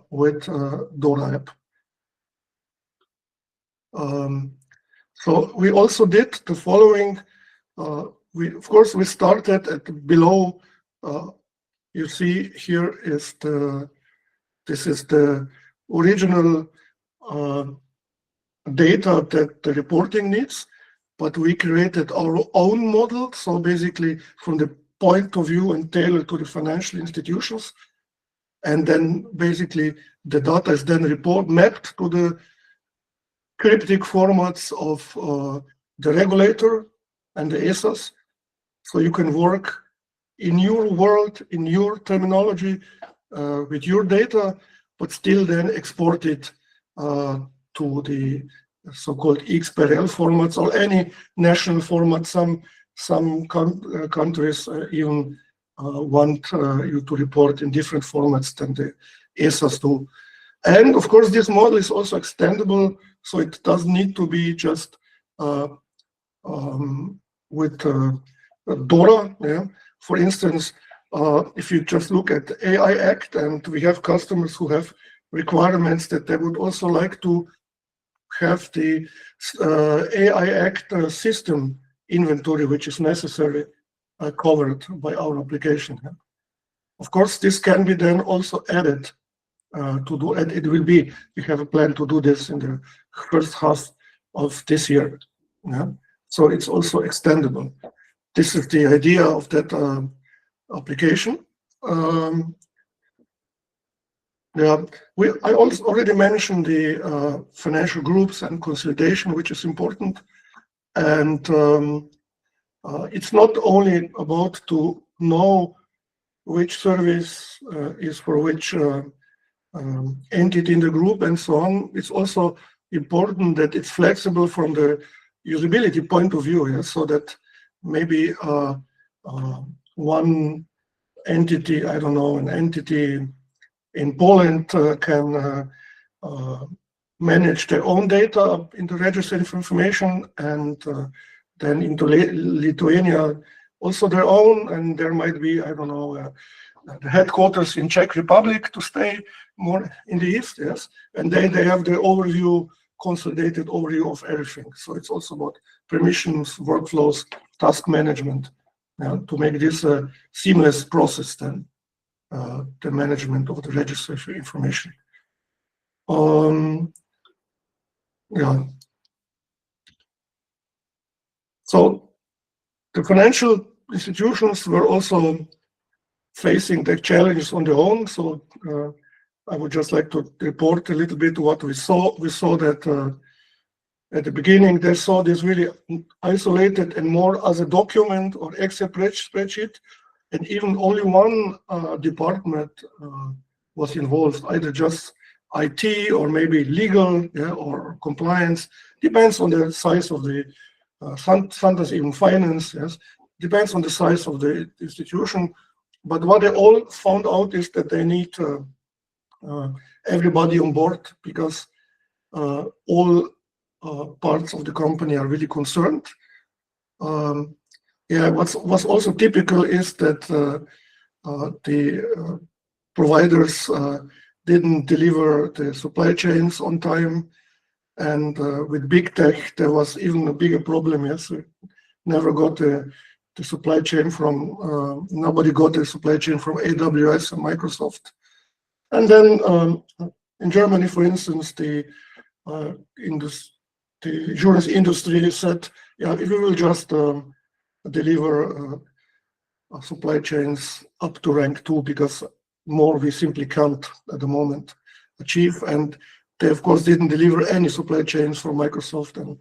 with DORApp. So we also did the following. Of course, we started at below. You see here is this is the original data that the reporting needs, but we created our own model. So basically, from the point of view and tailored to the financial institutions, and then basically the data is then mapped to the cryptic formats of the regulator and the ESAs. So you can work in your world, in your terminology, with your data, but still then export it to the so-called XBRL formats or any national format. Some countries even want you to report in different formats than the ESAs do. And of course, this model is also extendable, so it doesn't need to be just with DORA. Yeah? For instance, if you just look at the AI Act, and we have customers who have requirements that they would also like to have the AI Act system inventory, which is necessary, covered by our application. Yeah? Of course, this can be then also added to do, and it will be, we have a plan to do this in the first half of this year. Yeah? So it's also extendable. This is the idea of that application. Yeah, I also already mentioned the financial groups and consolidation, which is important. And it's not only about to know which service is for which entity in the group and so on. It's also important that it's flexible from the usability point of view, yeah? So that maybe one entity, I don't know, an entity in Poland can manage their own data in the registry of information, and then into Lithuania also their own, and there might be, I don't know, the headquarters in Czech Republic to stay more in the east, yes, and then they have the overview, consolidated overview of everything. So it's also about permissions, workflows, task management, to make this a seamless process then, the management of the registry information. Yeah. So the financial institutions were also facing the challenges on their own. So I would just like to report a little bit what we saw. We saw that at the beginning, they saw this really isolated and more as a document or Excel spreadsheet. And even only one department was involved, either just IT or maybe legal, yeah, or compliance. Depends on the size of the, sometimes even finance, yes. Depends on the size of the institution. But what they all found out is that they need everybody on board, because all parts of the company are really concerned. Yeah, what's also typical is that the providers didn't deliver the supply chains on time, and with big tech there was even a bigger problem. Yes, we never got the supply chain from nobody got the supply chain from AWS and Microsoft. And then in Germany, for instance, the insurance industry said, yeah, if we will just deliver supply chains up to rank 2, because more we simply can't at the moment achieve. And they, of course, didn't deliver any supply chains for Microsoft and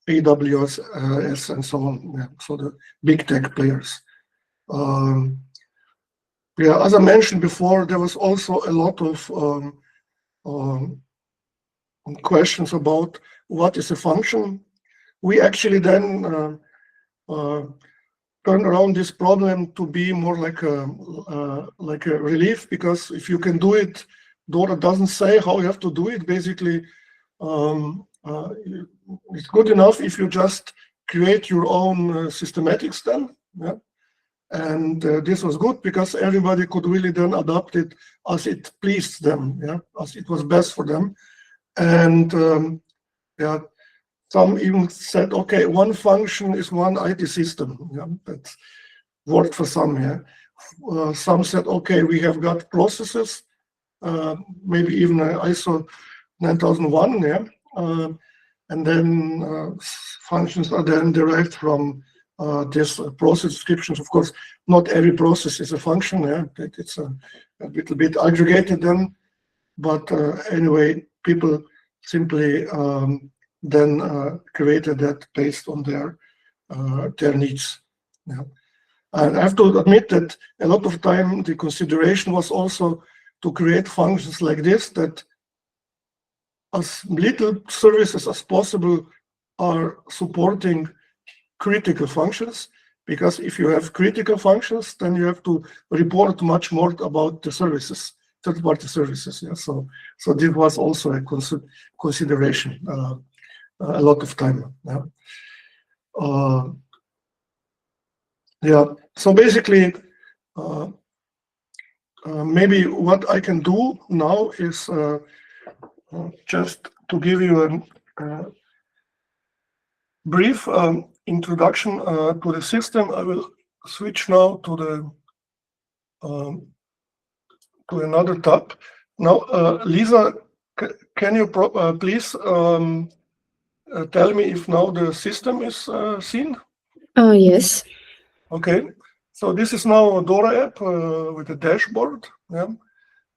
AWS and so on. Yeah, so the big tech players. Yeah, as I mentioned before, there was also a lot of questions about what is a function. We actually then turn around this problem to be more like a relief, because if you can do it, DORA doesn't say how you have to do it. Basically, it's good enough if you just create your own systematics then. Yeah? And this was good because everybody could really then adapt it as it pleased them, yeah, as it was best for them. And yeah, some even said, okay, one function is one IT system. Yeah, that worked for some. Yeah, some said, okay, we have got processes, maybe even ISO 9001. Yeah, and then functions are then derived from this process descriptions. Of course, not every process is a function. Yeah, it's a little bit aggregated then. But anyway, people simply then created that based on their needs. Yeah. And I have to admit that a lot of time the consideration was also to create functions like this, that as little services as possible are supporting critical functions, because if you have critical functions, then you have to report much more about the services, third-party services. Yeah, so this was also a consideration a lot of time. Yeah. Yeah. So basically, maybe what I can do now is just to give you a brief introduction to the system. I will switch now to another tab. Now, Lisa, can you please tell me if now the system is seen? Yes. Okay. So this is now a DORApp with a dashboard. Yeah.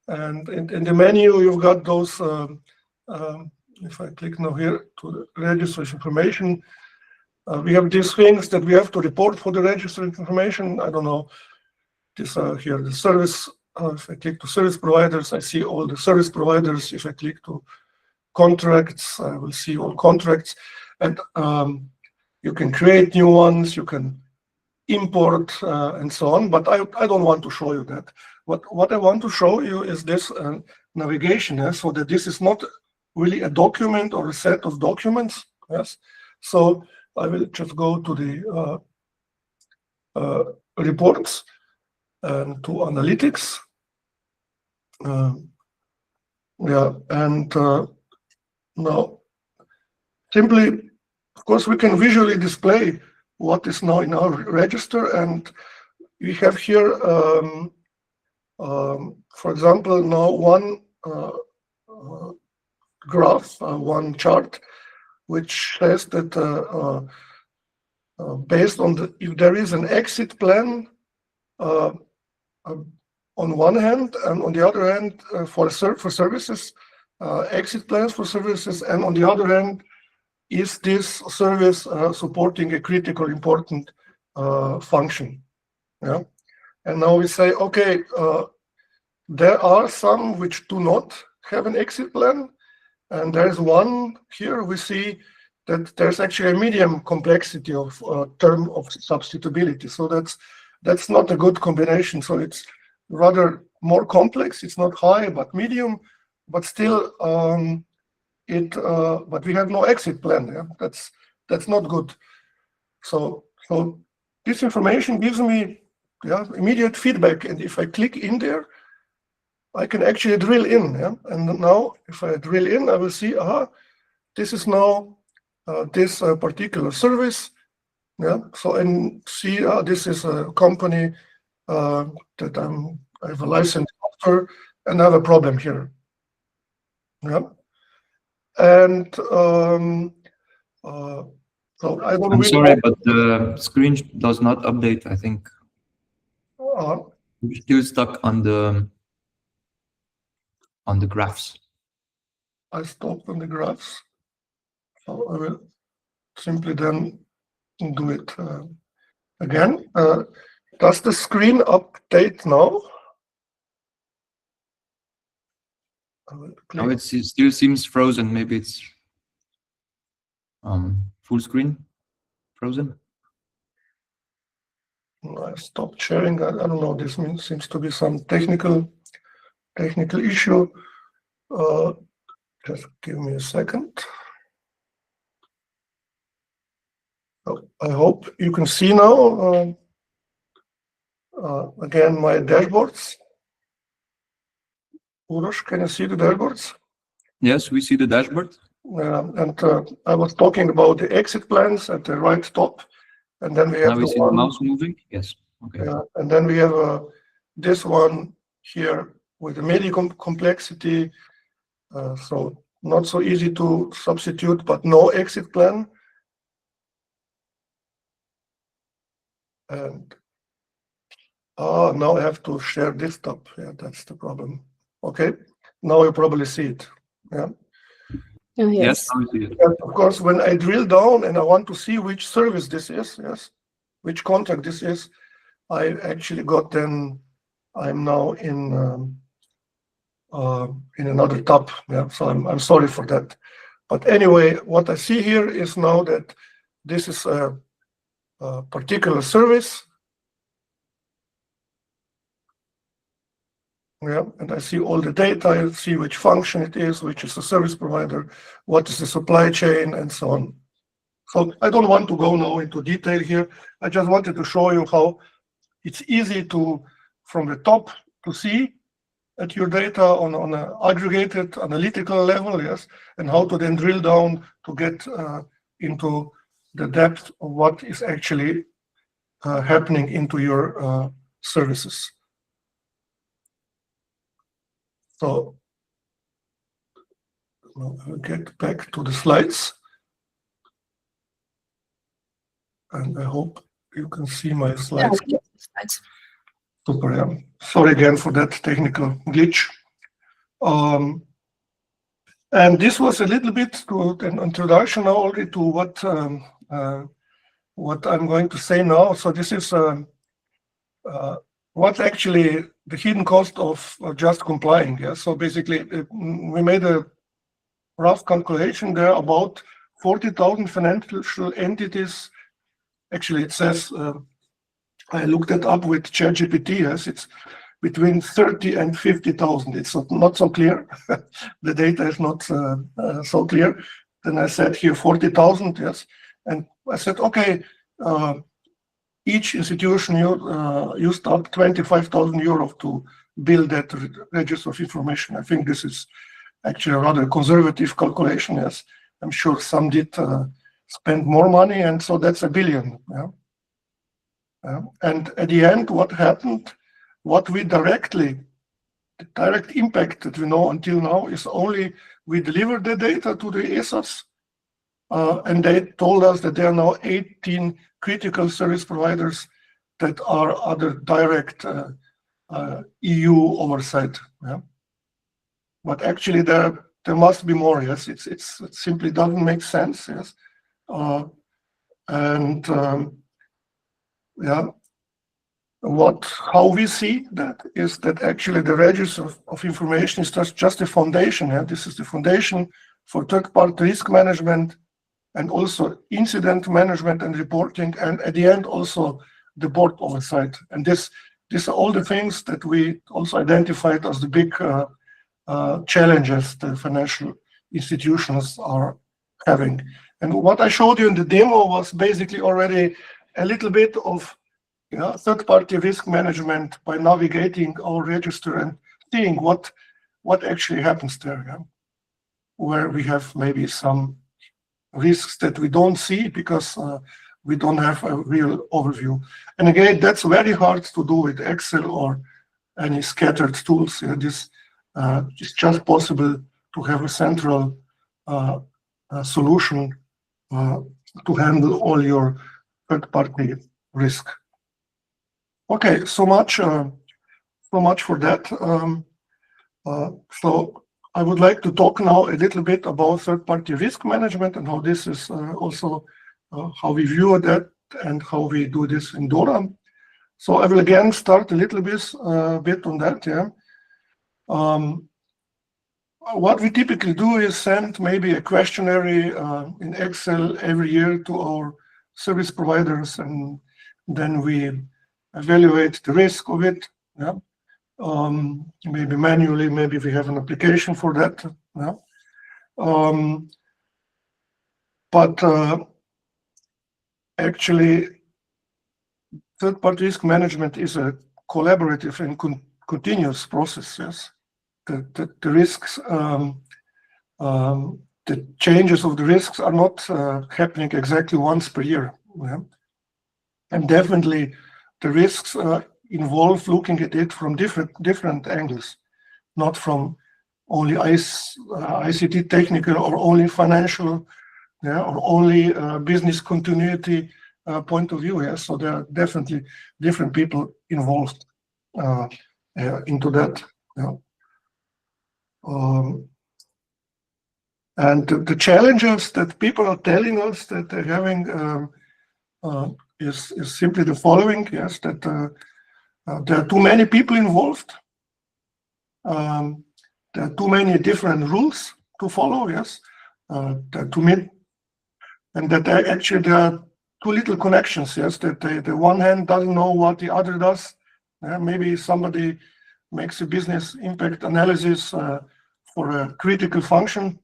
And in the menu, you've got those. If I click now here to the registration information, we have these things that we have to report for the registration information. I don't know. This here, the service. If I click to service providers, I see all the service providers. If I click to contracts, I will see all contracts. And you can create new ones, you can import and so on. But I don't want to show you that. What I want to show you is this navigation, so that this is not really a document or a set of documents. Yes. So I will just go to the reports and to analytics. Yeah, and now simply, of course, we can visually display what is now in our register, and we have here, for example, now one graph, one chart, which says that based on if there is an exit plan on one hand, and on the other hand for services, exit plans for services, and on the other hand, is this service supporting a critical important function? Yeah, and now we say, okay, there are some which do not have an exit plan, and there is one here. We see that there's actually a medium complexity of term of substitutability. So that's not a good combination. So it's rather more complex. It's not high, but medium, but still, but we have no exit plan. Yeah? That's not good. So this information gives me immediate feedback, and if I click in there, I can actually drill in. Yeah? And now, if I drill in, I will see, this is now this particular service. Yeah. So and see, this is a company that I have a license after, and I have a problem here. Yeah. And so I don't. I'm sorry, but the screen does not update. I think we're still stuck on the graphs. I stopped on the graphs, so I will simply then do it again. Does the screen update now? No, it still seems frozen. Maybe it's full screen frozen. I stopped sharing. I don't know. This seems to be some technical issue. Just give me a second. I hope you can see now. Again, my dashboards. Uroš, can you see the dashboards? Yes, we see the dashboard. And I was talking about the exit plans at the right top, and then we have now we see the mouse moving. Yes. Okay. And then we have this one here with the medium complexity. So not so easy to substitute, but no exit plan. And now I have to share this tab. Yeah, that's the problem. Okay, now you probably see it. Yeah. Oh, yes. Yes, now we see it. And of course, when I drill down and I want to see which service this is, yes, which contract this is, I actually got then. I'm now in another tab. Yeah, so I'm sorry for that. But anyway, what I see here is now that this is a particular service. Yeah, and I see all the data. I see which function it is, which is the service provider, what is the supply chain, and so on. So I don't want to go now into detail here. I just wanted to show you how it's easy to, from the top, to see at your data on an aggregated analytical level, yes, and how to then drill down to get into the depth of what is actually happening into your services. So now I'll get back to the slides, and I hope you can see my slides. Yeah, Super, yeah. Sorry again for that technical glitch. And this was a little bit to an introduction now already to what I'm going to say now. So this is what actually the hidden cost of just complying. Yeah. So basically, we made a rough calculation there about 40,000 financial entities. Actually, it says I looked it up with ChatGPT. Yes, between 30 and 50,000. It's not so clear. The data is not so clear. Then I said here 40,000, yes. And I said, okay, each institution used up 25,000 euros to build that register of information. I think this is actually a rather conservative calculation, yes. I'm sure some did spend more money, and so that's 1 billion. Yeah? And at the end, what happened, the direct impact that we know until now is only we delivered the data to the ESAs, and they told us that there are now 18 critical service providers that are under direct EU oversight. Yeah? But actually there must be more, yes. It simply doesn't make sense, yes. How we see that is that actually the register of information is just a foundation. Yeah? This is the foundation for third-party risk management and also incident management and reporting, and at the end also the board oversight. And these are all the things that we also identified as the big challenges the financial institutions are having. And what I showed you in the demo was basically already a little bit of third-party risk management by navigating our register and seeing what actually happens there, where we have maybe some risks that we don't see because we don't have a real overview. And again, that's very hard to do with Excel or any scattered tools. This is just possible to have a central solution to handle all your third-party risk. Okay, so much for that. So I would like to talk now a little bit about third-party risk management and how this is also how we view that and how we do this in DORA. So I will again start a little bit on that. Yeah. What we typically do is send maybe a questionnaire in Excel every year to our service providers, and then we evaluate the risk of it. Yeah. Maybe manually, maybe we have an application for that. Yeah. But actually, third-party risk management is a collaborative and continuous process. Yes. The risks, the changes of the risks are not happening exactly once per year. Yeah? And definitely the risks involve looking at it from different angles, not from only ICT technical or only financial, or only business continuity point of view. Yeah? So there are definitely different people involved into that. Yeah? And the challenges that people are telling us that they're having is simply the following: yes, that there are too many people involved. There are too many different rules to follow. Yes, there are too many, and that actually there are too little connections. Yes, that the one hand doesn't know what the other does. Maybe somebody makes a business impact analysis for a critical function,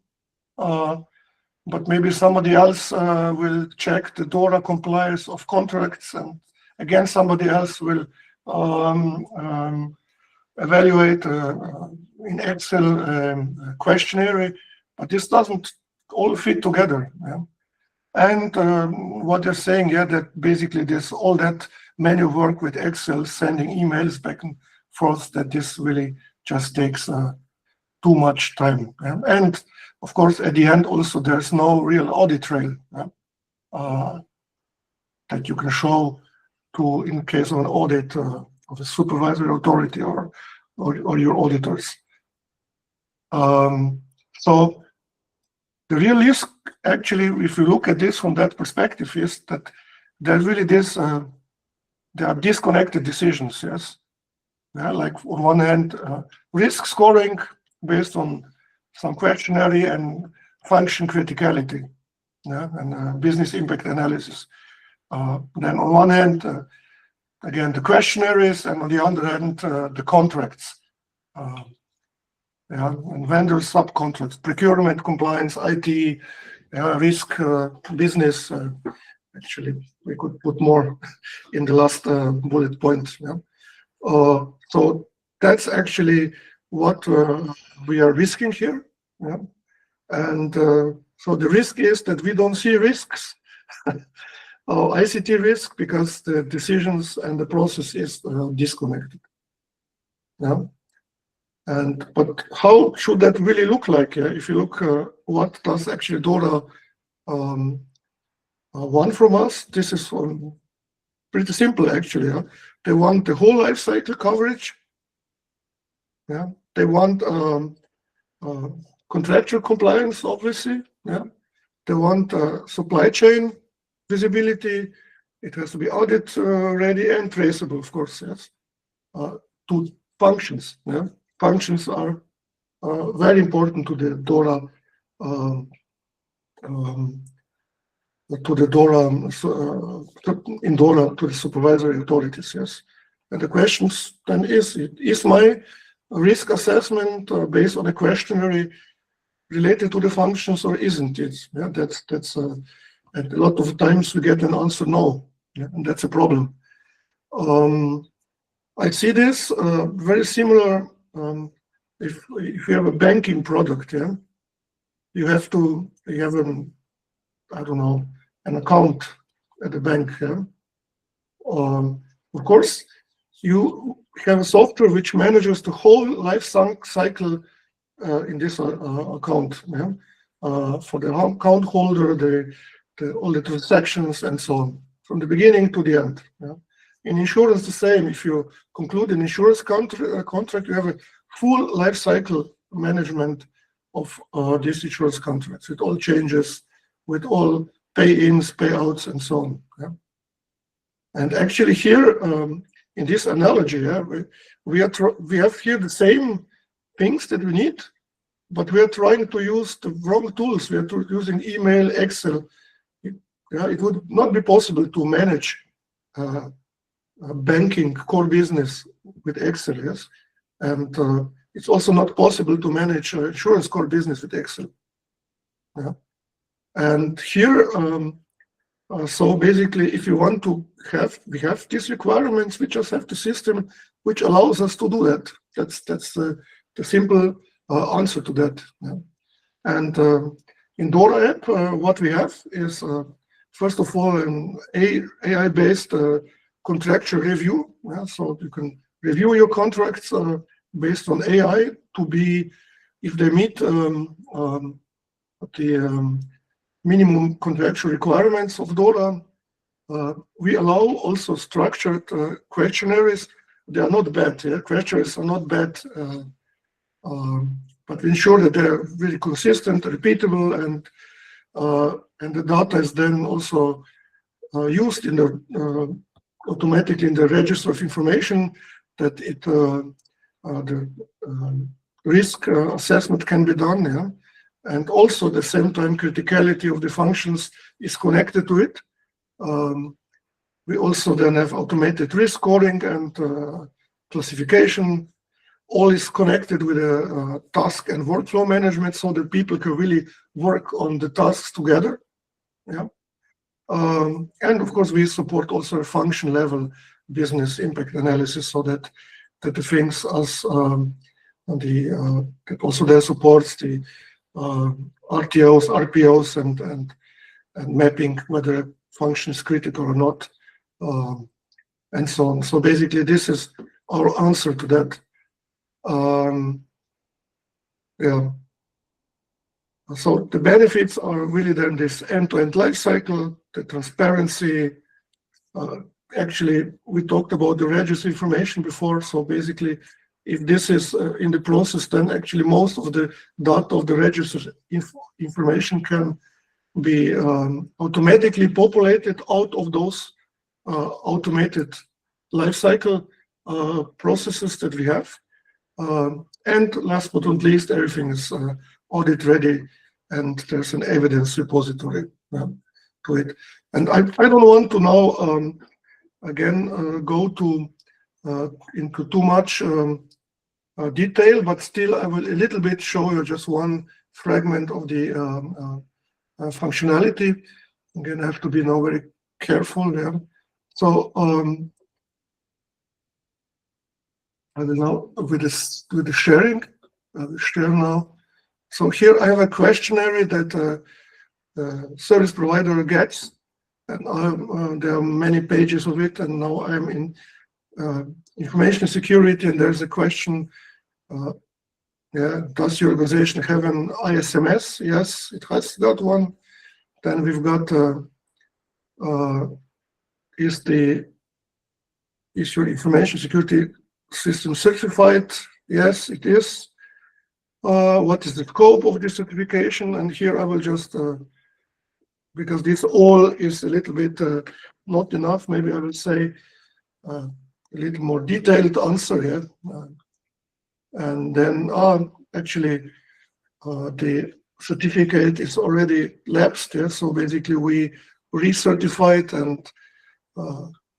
but maybe somebody else will check the DORA compliance of contracts, and again somebody else will evaluate in Excel questionnaire, but this doesn't all fit together. Yeah? And what they're saying, that basically this all that manual work with Excel, sending emails back and forth, that this really just takes too much time. Yeah? And of course, at the end, also there's no real audit trail that you can show to in case of an audit of a supervisory authority or your auditors. So the real risk, actually, if you look at this from that perspective, is that there's really this. There are disconnected decisions. Yes, like on one hand, risk scoring based on some questionnaire and function criticality, and business impact analysis. Then on one hand, again, the questionnaires, and on the other hand, the contracts. And vendor subcontracts, procurement, compliance, IT, risk, business. Actually, we could put more in the last bullet point. So that's actually what we are risking here. And so the risk is that we don't see risks, or ICT risk, because the decisions and the process is disconnected. But how should that really look like? If you look, what does actually DORA want from us? This is pretty simple, actually. They want the whole life cycle coverage. They want contractual compliance, obviously. They want supply chain visibility. It has to be audit ready and traceable, of course. Yes, to functions. Functions are very important to the DORA, in DORA to the supervisory authorities. Yes, and the questions then is my risk assessment based on a questionnaire related to the functions, or isn't it? That's and a lot of times we get an answer no, and that's a problem. I see this very similar. If you have a banking product, you have an an account at the bank. Of course, you have a software which manages the whole life cycle in this account. For the account holder, all the transactions and so on, from the beginning to the end. In insurance, the same. If you conclude an insurance contract, you have a full life cycle management of these insurance contracts. With all changes, with all pay-ins, payouts, and so on. And actually here, in this analogy, we have here the same things that we need, but we are trying to use the wrong tools. We are using email, Excel. It would not be possible to manage banking core business with Excel, yes, and it's also not possible to manage insurance core business with Excel. And here, so basically, if you want to we have these requirements, we just have the system which allows us to do that. That's the simple answer to that. And in DORApp, what we have is first of all an AI-based contractual review. So you can review your contracts based on AI to be, if they meet the minimum contractual requirements of DORA. We allow also structured questionnaires. They are not bad. Questionnaires are not bad, but we ensure that they're really consistent, repeatable, and the data is then also used in the automatically in the register of information, that the risk assessment can be done. And also, at the same time, criticality of the functions is connected to it. We also then have automated risk scoring and classification. All is connected with a task and workflow management, so that people can really work on the tasks together. And of course, we support also a function level business impact analysis, so that the things as that also there supports the RTOs, RPOs, and mapping whether a function is critical or not, and so on. So basically, this is our answer to that. So the benefits are really then this end-to-end life cycle, the transparency. Actually, we talked about the register information before. So basically, if this is in the process, then actually most of the data of the register information can be automatically populated out of those automated lifecycle processes that we have. And last but not least, everything is audit ready, and there's an evidence repository to it. And I don't want to now again go into too much detail, but still I will a little bit show you just one fragment of the functionality. Again, I have to be now very careful there. So I will now with the sharing. I will share now. So here I have a questionnaire that service provider gets, and there are many pages of it. And now I'm in information security, and there's a question. Does your organization have an ISMS? Yes, it has got one. Then we've got is your information security system certified? Yes, it is. What is the scope of this certification? And here I will just, because this all is a little bit not enough, maybe I will say a little more detailed answer here. And then actually the certificate is already lapsed. Yeah? So basically we recertified, and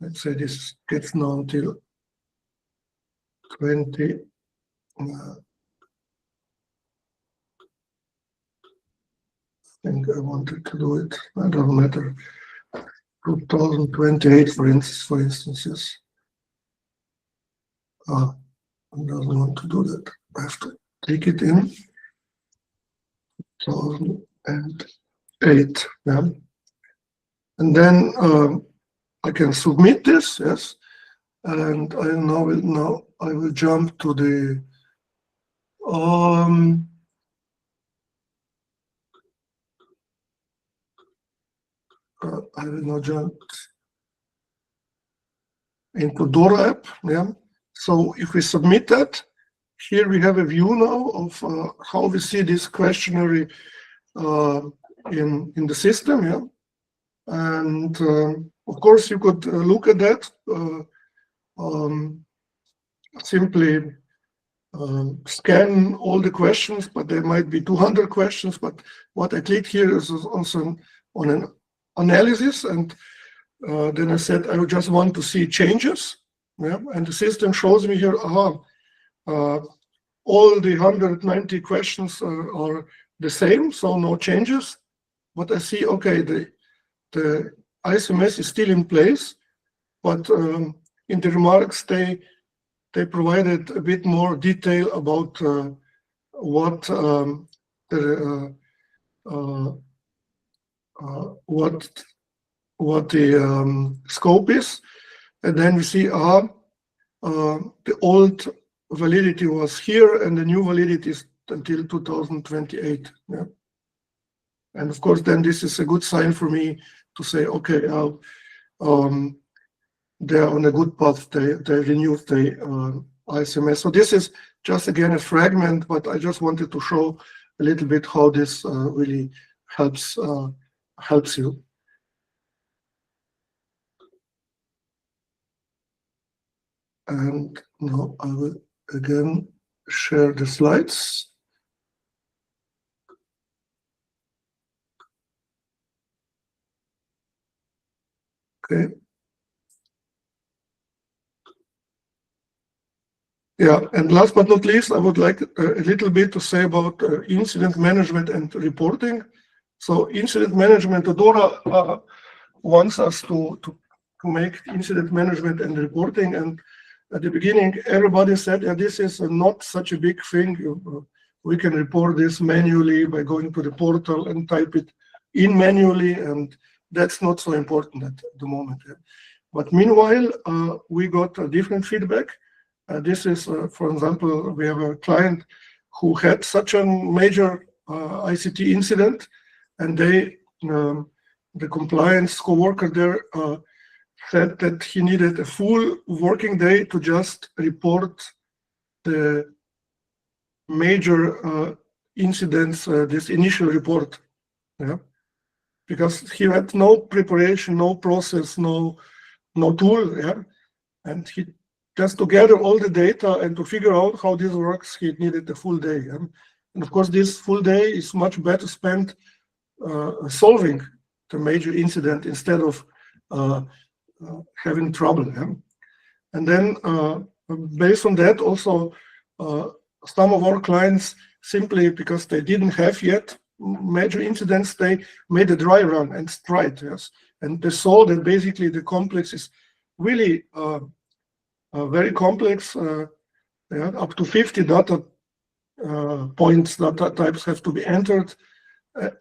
let's say this gets now until 20. I think I wanted to do it. It doesn't matter. 2028, for instance, yes. I doesn't want to do that. I have to take it in 2008. Yeah. And then I can submit this, yes. And I will jump to the I will now jump into DORApp. Yeah. So if we submit that, here we have a view now of how we see this questionnaire in the system. Yeah. And of course, you could look at that. Simply scan all the questions, but there might be 200 questions. But what I click here is also on an analysis, and then I said I just want to see changes. Yeah, and the system shows me here, all the 190 questions are the same, so no changes. But I see, okay, the ISMS is still in place, but in the remarks they provided a bit more detail about what the scope is. And then we see the old validity was here, and the new validity is until 2028. Yeah. And of course, then this is a good sign for me to say, okay, they're on a good path. They renewed the ISMS. So this is just again a fragment, but I just wanted to show a little bit how this really helps you. And now I will again share the slides. Okay. Yeah, and last but not least, I would like a little bit to say about incident management and reporting. So incident management, DORA wants us to make incident management and reporting. And at the beginning, everybody said, yeah, this is not such a big thing. We can report this manually by going to the portal and type it in manually, and that's not so important at the moment. But meanwhile, we got a different feedback. This is, for example, we have a client who had such a major ICT incident, and the compliance co-worker there said that he needed a full working day to just report the major incidents, this initial report. Yeah, because he had no preparation, no process, no tool. Yeah, and he just to gather all the data and to figure out how this works, he needed a full day. Yeah? And of course, this full day is much better spent solving the major incident instead of having trouble. Yeah? And then based on that, also some of our clients, simply because they didn't have yet major incidents, they made a dry run and tried. Yes, and they saw that basically the complex is really very complex. Yeah, up to 50 data points, data types have to be entered,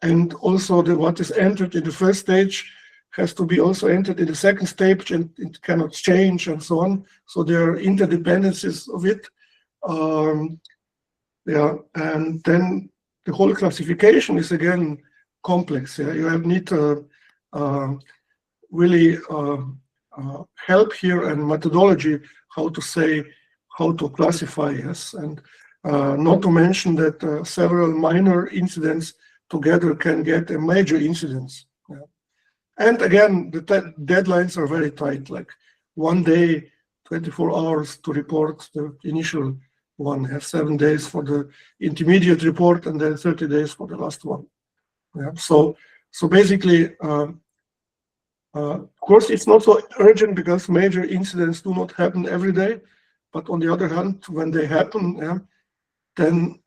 and also what is entered in the first stage has to be also entered in the second stage, and it cannot change, and so on. So there are interdependencies of it. Yeah, and then the whole classification is again complex. Yeah, you need to really help here and methodology how to say, how to classify. Yes, and not to mention that several minor incidents together can get a major incidents. Yeah. And again, the deadlines are very tight, like 1 day, 24 hours to report the initial one, have 7 days for the intermediate report, and then 30 days for the last one. Yeah. So basically, of course, it's not so urgent because major incidents do not happen every day. But on the other hand, when they happen, yeah, then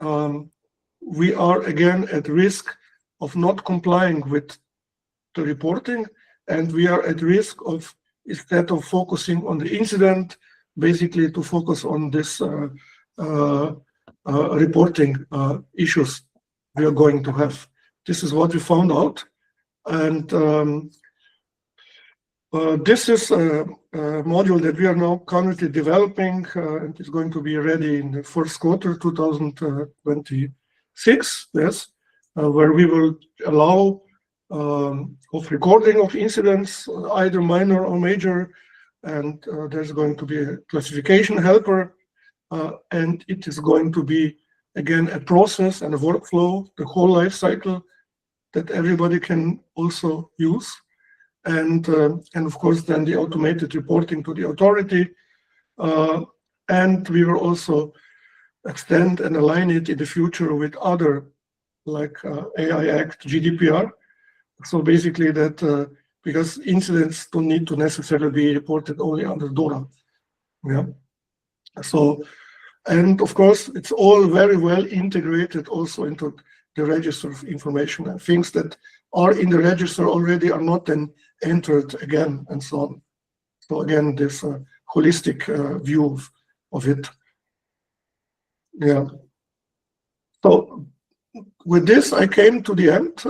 we are again at risk of not complying with the reporting, and we are at risk of, instead of focusing on the incident, basically to focus on this reporting issues we are going to have. This is what we found out, and this is a module that we are now currently developing, and is going to be ready in the first quarter 2026. Yes, where we will allow of recording of incidents, either minor or major, and there's going to be a classification helper, and it is going to be again a process and a workflow, the whole life cycle that everybody can also use. And of course, then the automated reporting to the authority. And we will also extend and align it in the future with other, like AI Act, GDPR. So basically that, because incidents don't need to necessarily be reported only under DORA. Yeah. So, and of course, it's all very well integrated also into the register of information, and things that are in the register already are not then entered again, and so on. So again, this holistic view of it. Yeah. So with this, I came to the end,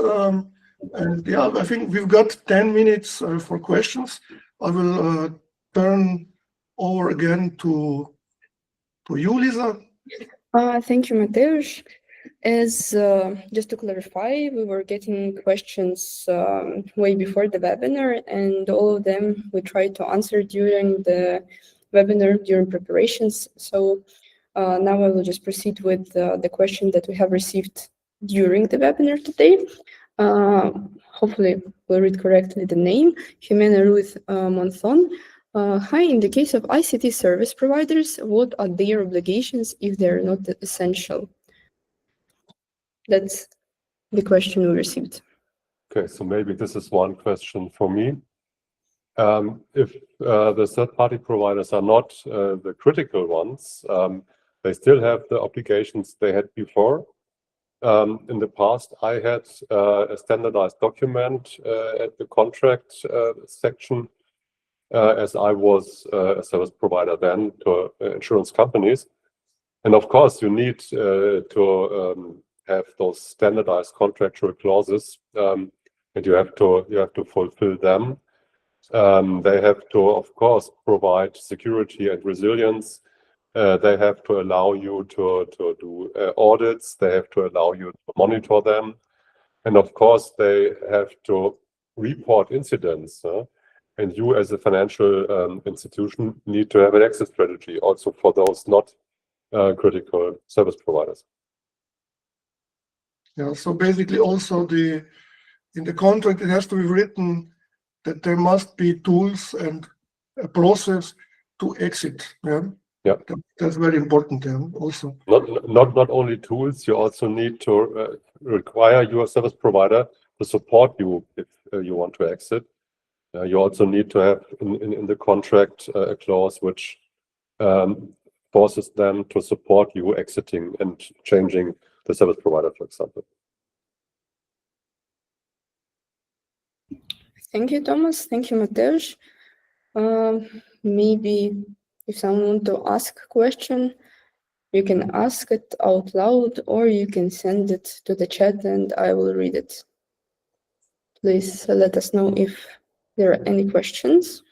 and yeah, I think we've got 10 minutes for questions. I will turn over again to you, Lisa. Thank you, Mateusz. As just to clarify, we were getting questions way before the webinar, and all of them we tried to answer during the webinar, during preparations. So now I will just proceed with the question that we have received during the webinar today. Hopefully we'll read correctly the name, Jimena Ruiz Monzon. Hi, in the case of ICT service providers, what are their obligations if they're not essential? That's the question we received. Okay, so maybe this is one question for me. If the third-party providers are not the critical ones, they still have the obligations they had before. In the past, I had a standardized document at the contract section, as I was a service provider then to insurance companies. And of course, you need to have those standardized contractual clauses, and you have to fulfill them. They have to, of course, provide security and resilience. They have to allow you to do audits. They have to allow you to monitor them. And of course, they have to report incidents. And you as a financial institution need to have an exit strategy also for those not critical service providers. Yeah, so basically also in the contract, it has to be written that there must be tools and a process to exit. Yeah. Yeah, that's very important. Yeah, also. Not only tools, you also need to require your service provider to support you if you want to exit. You also need to have in the contract a clause which forces them to support you exiting and changing the service provider, for example. Thank you, Thomas. Thank you, Mateusz. Maybe if someone wants to ask a question, you can ask it out loud, or you can send it to the chat and I will read it. Please let us know if there are any questions.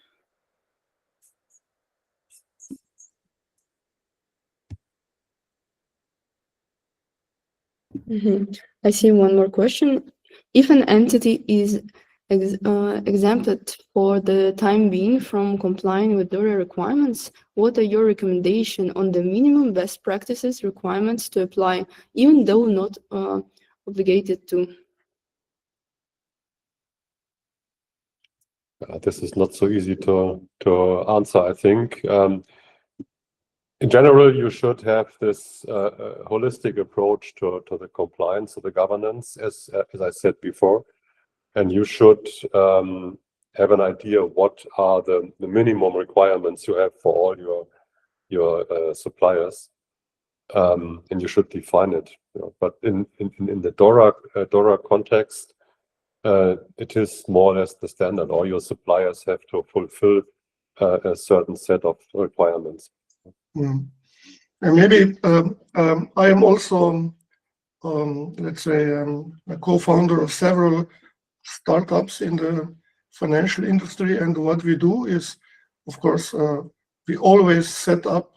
I see one more question. If an entity is exempted for the time being from complying with DORA requirements, what are your recommendations on the minimum best practices requirements to apply, even though not obligated to? This is not so easy to answer, I think. In general, you should have this holistic approach to the compliance, to the governance, as I said before. And you should have an idea what are the minimum requirements you have for all your suppliers, and you should define it. But in the DORA context, it is more or less the standard. All your suppliers have to fulfill a certain set of requirements. And maybe I am also, let's say, a co-founder of several startups in the financial industry, and what we do is, of course, we always set up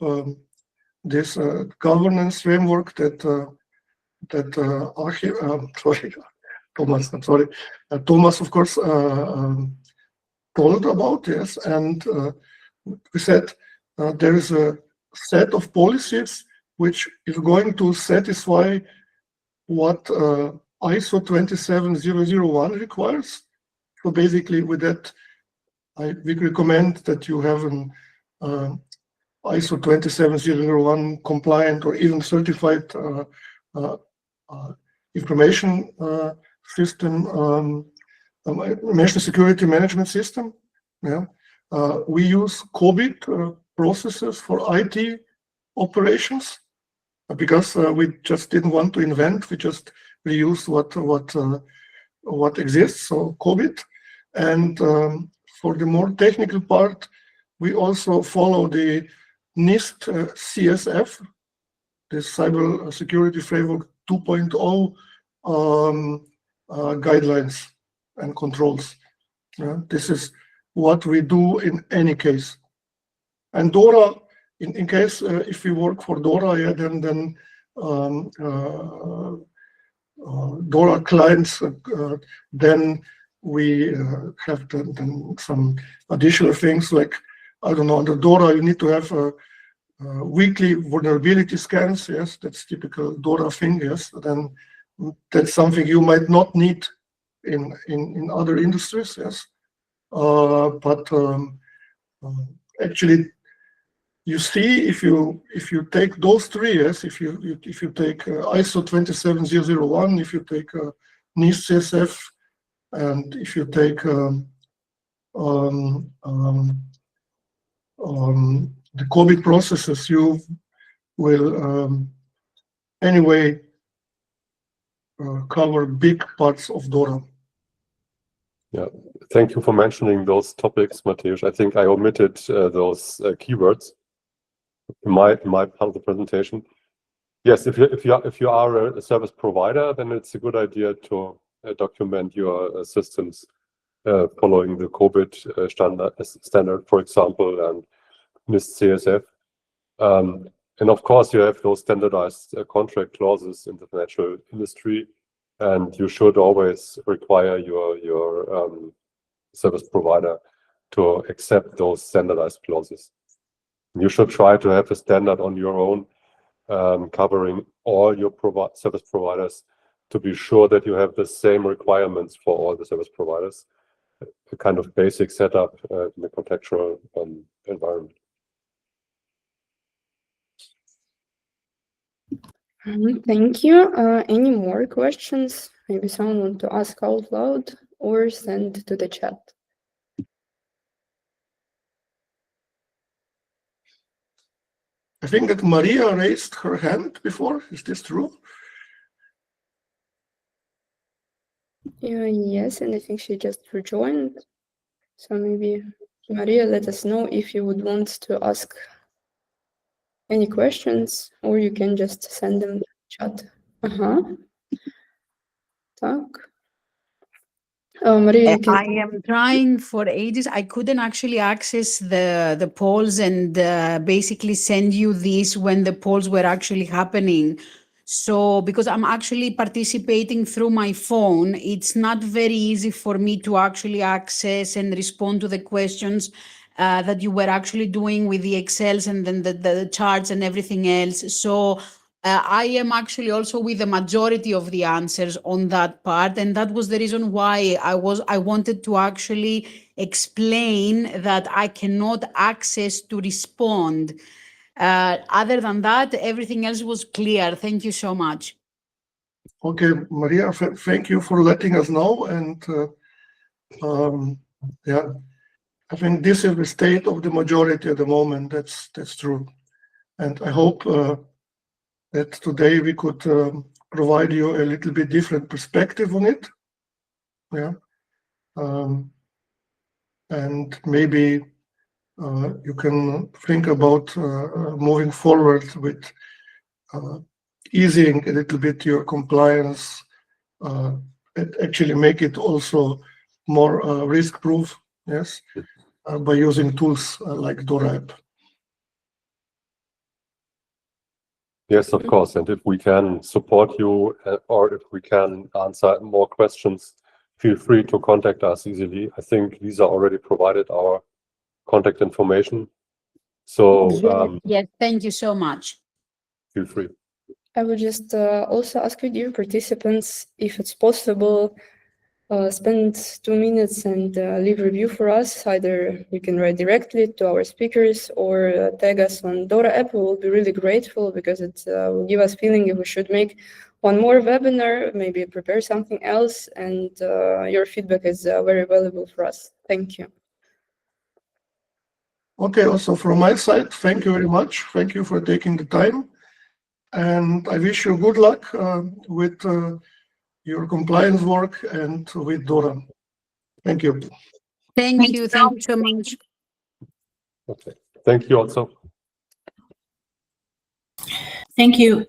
this governance framework that Thomas, of course, told about. Yes, and we said there is a set of policies which is going to satisfy what ISO 27001 requires. So basically, with that, we recommend that you have an ISO 27001 compliant or even certified information system, information security management system. Yeah, we use COVID processes for IT operations because we just didn't want to invent. We just reuse what exists. So COVID, and for the more technical part, we also follow the NIST CSF, the Cyber Security Framework 2.0 guidelines and controls. This is what we do in any case. And DORA, in case if we work for DORA, yeah, then DORA clients, then we have some additional things like, I don't know, under DORA you need to have weekly vulnerability scans. Yes, that's typical DORA thing. Yes, then that's something you might not need in other industries. Yes, but actually, you see, if you take those three, yes, if you take ISO 27001, if you take NIST CSF, and if you take the COVID processes, you will anyway cover big parts of DORA. Yeah, thank you for mentioning those topics, Mateusz. I think I omitted those keywords in my part of the presentation. Yes, if you are a service provider, then it's a good idea to document your systems following the COVID standard, for example, and NIST CSF. And of course, you have those standardized contract clauses in the financial industry, and you should always require your service provider to accept those standardized clauses. You should try to have a standard on your own, covering all your service providers, to be sure that you have the same requirements for all the service providers, a kind of basic setup in the contextual environment. Thank you. Any more questions? Maybe someone want to ask out loud or send to the chat. I think that Maria raised her hand before. Is this true? Yes, and I think she just rejoined. So maybe, Maria, let us know if you would want to ask any questions, or you can just send them to the chat. Так. Maria, you can... I am trying for ages. I couldn't actually access the polls and basically send you this when the polls were actually happening. So because I'm actually participating through my phone, it's not very easy for me to actually access and respond to the questions that you were actually doing with the Excels and then the charts and everything else. So I am actually also with the majority of the answers on that part, and that was the reason why I wanted to actually explain that I cannot access to respond. Other than that, everything else was clear. Thank you so much. Okay, Maria, thank you for letting us know. And yeah, I think this is the state of the majority at the moment. That's true. And I hope that today we could provide you a little bit different perspective on it. Yeah. And maybe you can think about moving forward with easing a little bit your compliance, and actually make it also more risk-proof, yes, by using tools like DORApp. Yes, of course. And if we can support you or if we can answer more questions, feel free to contact us easily. I think Lisa already provided our contact information. So yes, thank you so much. Feel free. I would just also ask you, dear participants, if it's possible, spend 2 minutes and leave a review for us. Either you can write directly to our speakers or tag us on DORApp. We will be really grateful because it will give us feeling if we should make one more webinar, maybe prepare something else, and your feedback is very valuable for us. Thank you. Okay, also from my side, thank you very much. Thank you for taking the time. And I wish you good luck with your compliance work and with DORA. Thank you. Thank you so much. Okay. Thank you also. Thank you.